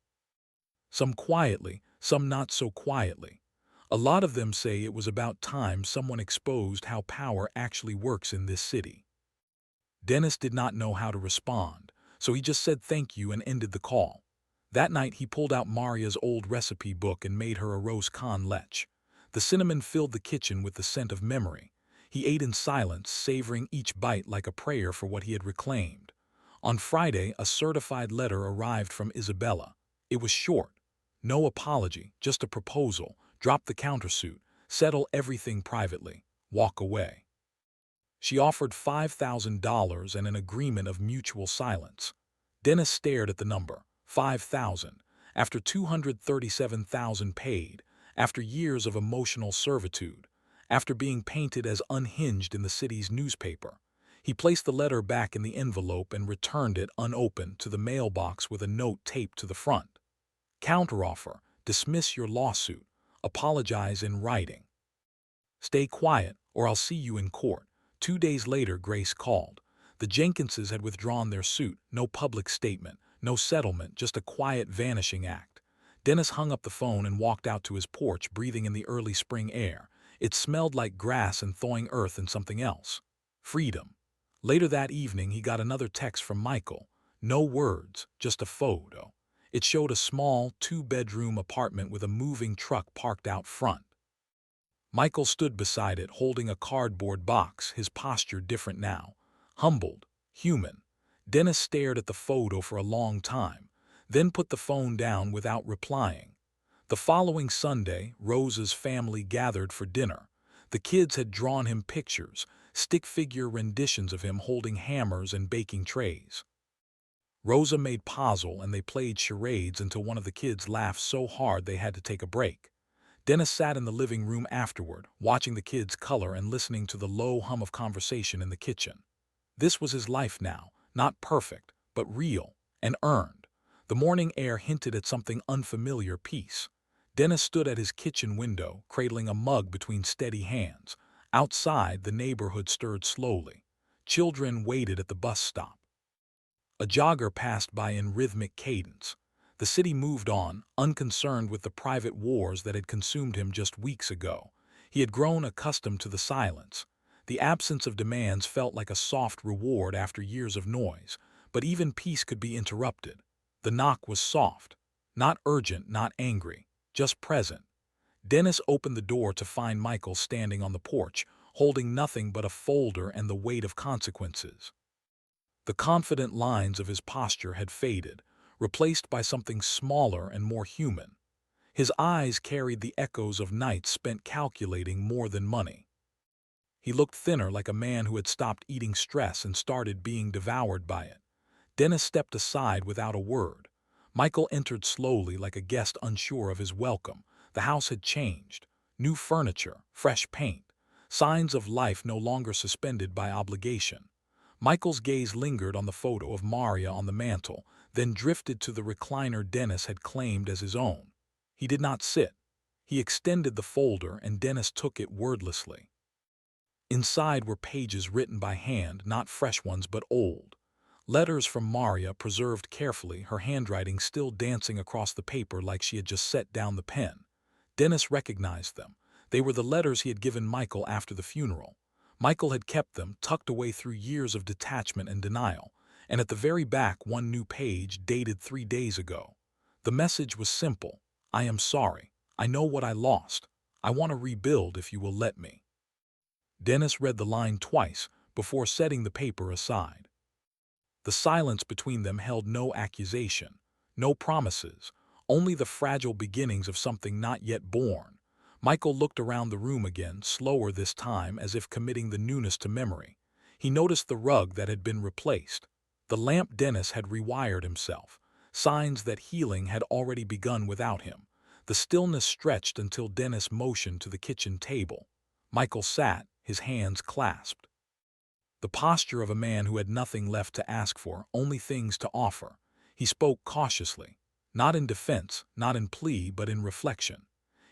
Some quietly, some not so quietly. A lot of them say it was about time someone exposed how power actually works in this city." Dennis did not know how to respond, so he just said thank you and ended the call. That night he pulled out Maria's old recipe book and made her a roast con lech. The cinnamon filled the kitchen with the scent of memory. He ate in silence, savoring each bite like a prayer for what he had reclaimed. On Friday, a certified letter arrived from Isabella. It was short. No apology, just a proposal. Drop the countersuit, settle everything privately, walk away. She offered $5,000 and an agreement of mutual silence. Dennis stared at the number, 5,000, after 237,000 paid, after years of emotional servitude, after being painted as unhinged in the city's newspaper. He placed the letter back in the envelope and returned it unopened to the mailbox with a note taped to the front. "Counteroffer, dismiss your lawsuit, apologize in writing. Stay quiet or I'll see you in court." 2 days later, Grace called. The Jenkinses had withdrawn their suit, no public statement, no settlement, just a quiet vanishing act. Dennis hung up the phone and walked out to his porch, breathing in the early spring air. It smelled like grass and thawing earth and something else. Freedom. Later that evening, he got another text from Michael. No words, just a photo. It showed a small, 2-bedroom apartment with a moving truck parked out front. Michael stood beside it, holding a cardboard box, his posture different now. Humbled, human. Dennis stared at the photo for a long time, then put the phone down without replying. The following Sunday, Rosa's family gathered for dinner. The kids had drawn him pictures, stick-figure renditions of him holding hammers and baking trays. Rosa made puzzle and they played charades until one of the kids laughed so hard they had to take a break. Dennis sat in the living room afterward, watching the kids color and listening to the low hum of conversation in the kitchen. This was his life now, not perfect, but real and earned. The morning air hinted at something unfamiliar: peace. Dennis stood at his kitchen window, cradling a mug between steady hands. Outside, the neighborhood stirred slowly. Children waited at the bus stop. A jogger passed by in rhythmic cadence. The city moved on, unconcerned with the private wars that had consumed him just weeks ago. He had grown accustomed to the silence. The absence of demands felt like a soft reward after years of noise, but even peace could be interrupted. The knock was soft. Not urgent, not angry, just present. Dennis opened the door to find Michael standing on the porch, holding nothing but a folder and the weight of consequences. The confident lines of his posture had faded, replaced by something smaller and more human. His eyes carried the echoes of nights spent calculating more than money. He looked thinner, like a man who had stopped eating stress and started being devoured by it. Dennis stepped aside without a word. Michael entered slowly, like a guest unsure of his welcome. The house had changed. New furniture, fresh paint, signs of life no longer suspended by obligation. Michael's gaze lingered on the photo of Maria on the mantel, then drifted to the recliner Dennis had claimed as his own. He did not sit. He extended the folder, and Dennis took it wordlessly. Inside were pages written by hand, not fresh ones but old. Letters from Maria, preserved carefully, her handwriting still dancing across the paper like she had just set down the pen. Dennis recognized them. They were the letters he had given Michael after the funeral. Michael had kept them, tucked away through years of detachment and denial, and at the very back one new page dated 3 days ago. The message was simple. I am sorry. I know what I lost. I want to rebuild if you will let me. Dennis read the line twice before setting the paper aside. The silence between them held no accusation, no promises, only the fragile beginnings of something not yet born. Michael looked around the room again, slower this time, as if committing the newness to memory. He noticed the rug that had been replaced. The lamp. Dennis had rewired himself, signs that healing had already begun without him. The stillness stretched until Dennis motioned to the kitchen table. Michael sat, his hands clasped. The posture of a man who had nothing left to ask for, only things to offer. He spoke cautiously, not in defense, not in plea, but in reflection.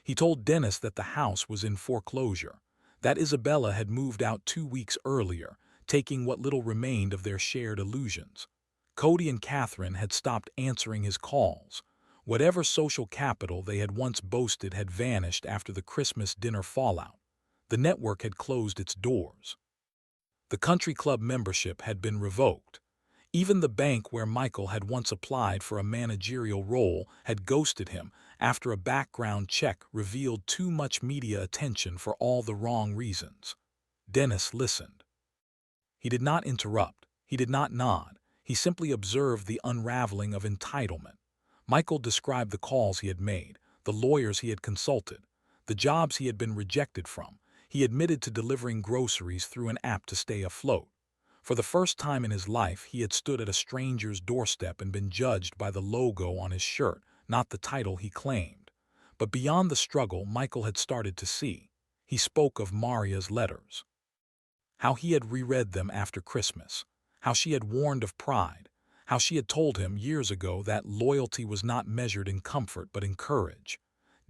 He told Dennis that the house was in foreclosure, that Isabella had moved out 2 weeks earlier, taking what little remained of their shared illusions. Cody and Catherine had stopped answering his calls. Whatever social capital they had once boasted had vanished after the Christmas dinner fallout. The network had closed its doors. The country club membership had been revoked. Even the bank where Michael had once applied for a managerial role had ghosted him after a background check revealed too much media attention for all the wrong reasons. Dennis listened. He did not interrupt. He did not nod. He simply observed the unraveling of entitlement. Michael described the calls he had made, the lawyers he had consulted, the jobs he had been rejected from. He admitted to delivering groceries through an app to stay afloat. For the first time in his life, he had stood at a stranger's doorstep and been judged by the logo on his shirt, not the title he claimed. But beyond the struggle, Michael had started to see. He spoke of Maria's letters. How he had reread them after Christmas. How she had warned of pride. How she had told him years ago that loyalty was not measured in comfort but in courage.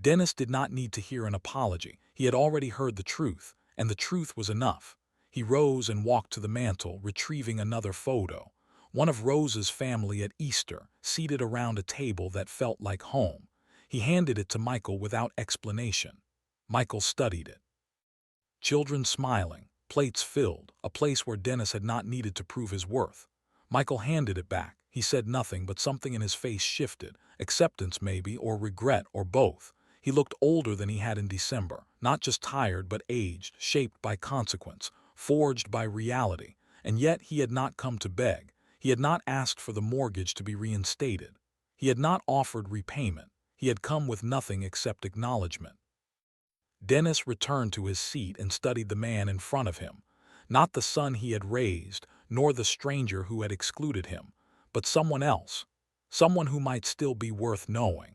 Dennis did not need to hear an apology. He had already heard the truth, and the truth was enough. He rose and walked to the mantel, retrieving another photo. One of Rose's family at Easter, seated around a table that felt like home. He handed it to Michael without explanation. Michael studied it. Children smiling, plates filled, a place where Dennis had not needed to prove his worth. Michael handed it back. He said nothing, but something in his face shifted. Acceptance maybe, or regret, or both. He looked older than he had in December, not just tired but aged, shaped by consequence, forged by reality. And yet he had not come to beg. He had not asked for the mortgage to be reinstated. He had not offered repayment. He had come with nothing except acknowledgement. Dennis returned to his seat and studied the man in front of him. Not the son he had raised, nor the stranger who had excluded him, but someone else, someone who might still be worth knowing.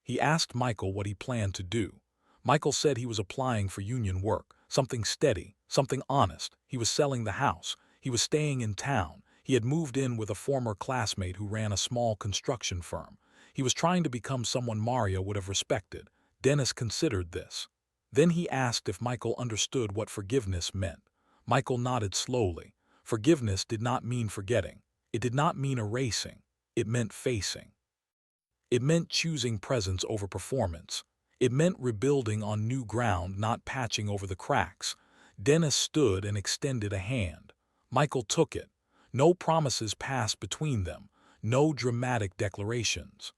He asked Michael what he planned to do. Michael said he was applying for union work, something steady, something honest. He was selling the house. He was staying in town. He had moved in with a former classmate who ran a small construction firm. He was trying to become someone Maria would have respected. Dennis considered this. Then he asked if Michael understood what forgiveness meant. Michael nodded slowly. Forgiveness did not mean forgetting. It did not mean erasing. It meant facing. It meant choosing presence over performance. It meant rebuilding on new ground, not patching over the cracks. Dennis stood and extended a hand. Michael took it. No promises passed between them. No dramatic declarations.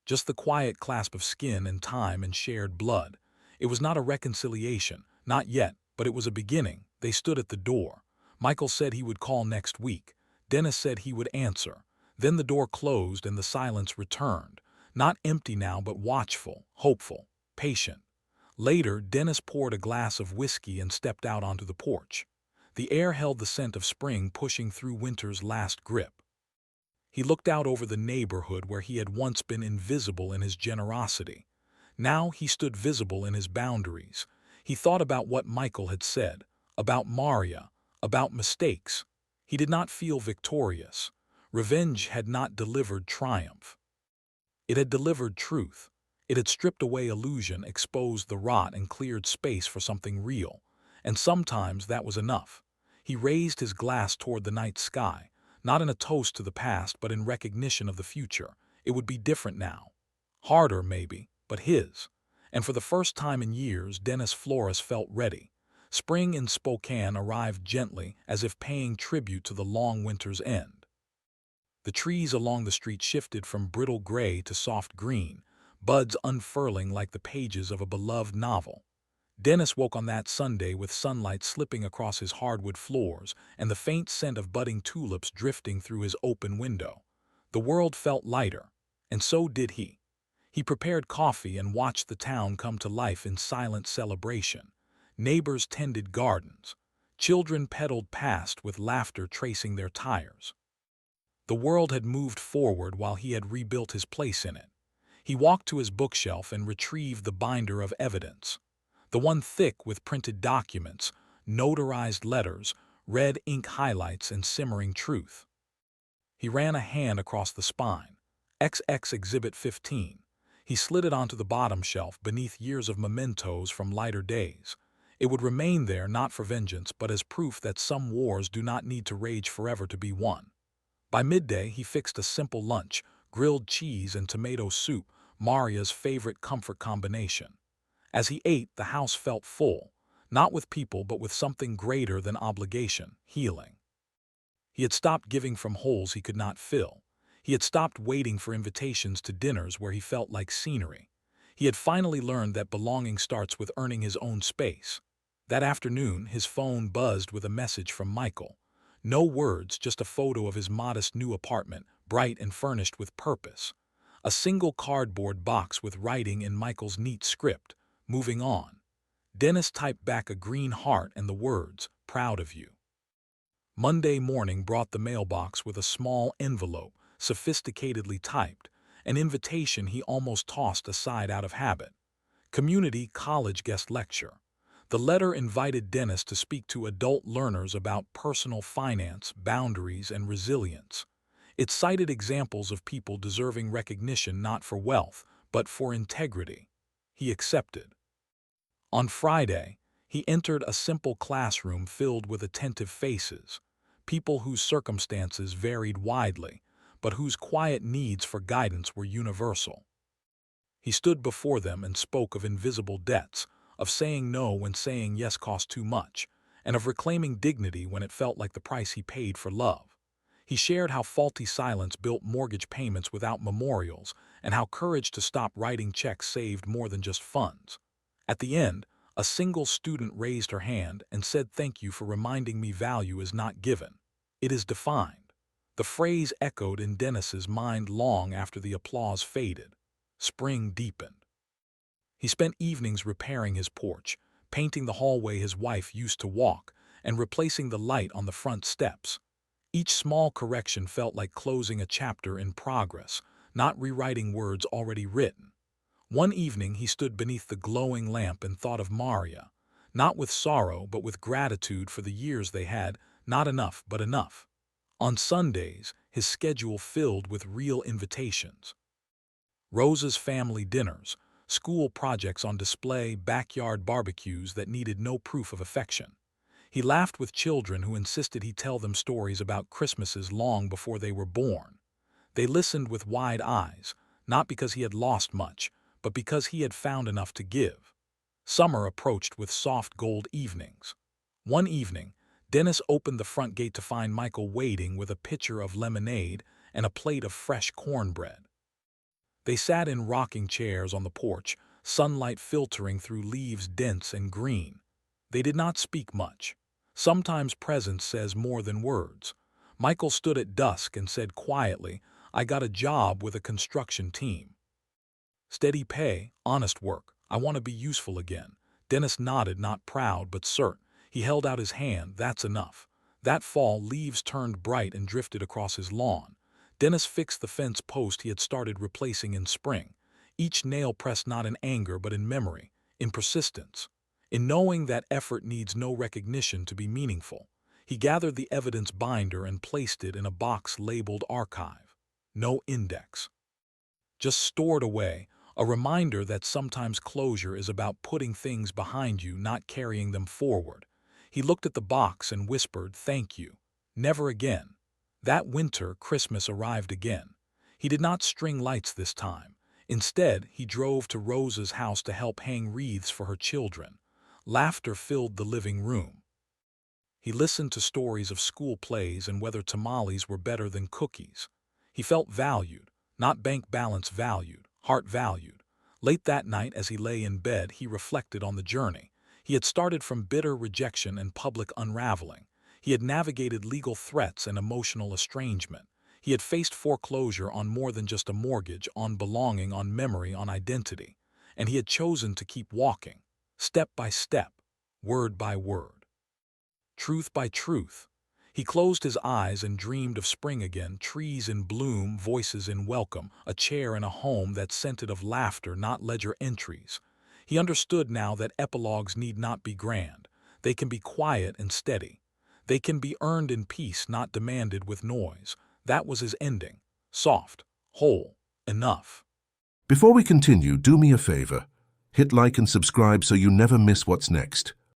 just the quiet clasp of skin and time and shared blood. It was not a reconciliation, not yet, but it was a beginning. They stood at the door. Michael said he would call next week. Dennis said he would answer. Then the door closed and the silence returned, not empty now but watchful, hopeful, patient. Later, Dennis poured a glass of whiskey and stepped out onto the porch. The air held the scent of spring pushing through winter's last grip. He looked out over the neighborhood where he had once been invisible in his generosity. Now he stood visible in his boundaries. He thought about what Michael had said, about Maria, about mistakes. He did not feel victorious. Revenge had not delivered triumph. It had delivered truth. It had stripped away illusion, exposed the rot, and cleared space for something real. And sometimes that was enough. He raised his glass toward the night sky, not in a toast to the past, but in recognition of the future. It would be different now. Harder, maybe, but his. And for the first time in years, Dennis Flores felt ready. Spring in Spokane arrived gently, as if paying tribute to the long winter's end. The trees along the street shifted from brittle gray to soft green, buds unfurling like the pages of a beloved novel. Dennis woke on that Sunday with sunlight slipping across his hardwood floors and the faint scent of budding tulips drifting through his open window. The world felt lighter, and so did he. He prepared coffee and watched the town come to life in silent celebration. Neighbors tended gardens. Children pedaled past with laughter tracing their tires. The world had moved forward while he had rebuilt his place in it. He walked to his bookshelf and retrieved the binder of evidence. The one thick with printed documents, notarized letters, red ink highlights, and simmering truth. He ran a hand across the spine. XX Exhibit 15. He slid it onto the bottom shelf beneath years of mementos from lighter days. It would remain there not for vengeance but as proof that some wars do not need to rage forever to be won. By midday, he fixed a simple lunch, grilled cheese and tomato soup, Maria's favorite comfort combination. As he ate, the house felt full, not with people but with something greater than obligation, healing. He had stopped giving from holes he could not fill. He had stopped waiting for invitations to dinners where he felt like scenery. He had finally learned that belonging starts with earning his own space. That afternoon, his phone buzzed with a message from Michael. No words, just a photo of his modest new apartment, bright and furnished with purpose. A single cardboard box with writing in Michael's neat script, "Moving on." Dennis typed back a green heart and the words, "Proud of you." Monday morning brought the mailbox with a small envelope, sophisticatedly typed, an invitation he almost tossed aside out of habit. Community college guest lecture. The letter invited Dennis to speak to adult learners about personal finance, boundaries, and resilience. It cited examples of people deserving recognition not for wealth, but for integrity. He accepted. On Friday, he entered a simple classroom filled with attentive faces, people whose circumstances varied widely, but whose quiet needs for guidance were universal. He stood before them and spoke of invisible debts, of saying no when saying yes cost too much, and of reclaiming dignity when it felt like the price he paid for love. He shared how faulty silence built mortgage payments without memorials, and how courage to stop writing checks saved more than just funds. At the end, a single student raised her hand and said, "Thank you for reminding me value is not given. It is defined." The phrase echoed in Dennis's mind long after the applause faded. Spring deepened. He spent evenings repairing his porch, painting the hallway his wife used to walk, and replacing the light on the front steps. Each small correction felt like closing a chapter in progress, not rewriting words already written. One evening he stood beneath the glowing lamp and thought of Maria, not with sorrow but with gratitude for the years they had, not enough but enough. On Sundays, his schedule filled with real invitations. Rosa's family dinners, school projects on display, backyard barbecues that needed no proof of affection. He laughed with children who insisted he tell them stories about Christmases long before they were born. They listened with wide eyes, not because he had lost much, but because he had found enough to give. Summer approached with soft gold evenings. One evening, Dennis opened the front gate to find Michael waiting with a pitcher of lemonade and a plate of fresh cornbread. They sat in rocking chairs on the porch, sunlight filtering through leaves dense and green. They did not speak much. Sometimes presence says more than words. Michael stood at dusk and said quietly, "I got a job with a construction team. Steady pay, honest work. I want to be useful again." Dennis nodded, not proud but certain. He held out his hand. "That's enough." That fall, leaves turned bright and drifted across his lawn. Dennis fixed the fence post he had started replacing in spring. Each nail pressed not in anger but in memory, in persistence, in knowing that effort needs no recognition to be meaningful. He gathered the evidence binder and placed it in a box labeled archive. No index. Just stored away, a reminder that sometimes closure is about putting things behind you, not carrying them forward. He looked at the box and whispered, "Thank you. Never again." That winter, Christmas arrived again. He did not string lights this time. Instead, he drove to Rosa's house to help hang wreaths for her children. Laughter filled the living room. He listened to stories of school plays and whether tamales were better than cookies. He felt valued, not bank balance valued, heart valued. Late that night, as he lay in bed, he reflected on the journey. He had started from bitter rejection and public unraveling. He had navigated legal threats and emotional estrangement. He had faced foreclosure on more than just a mortgage, on belonging, on memory, on identity. And he had chosen to keep walking, step by step, word by word, truth by truth. He closed his eyes and dreamed of spring again, trees in bloom, voices in welcome, a chair in a home that scented of laughter, not ledger entries. He understood now that epilogues need not be grand. They can be quiet and steady. They can be earned in peace, not demanded with noise. That was his ending. Soft, whole, enough. Before we continue, do me a favor. Hit like and subscribe so you never miss what's next.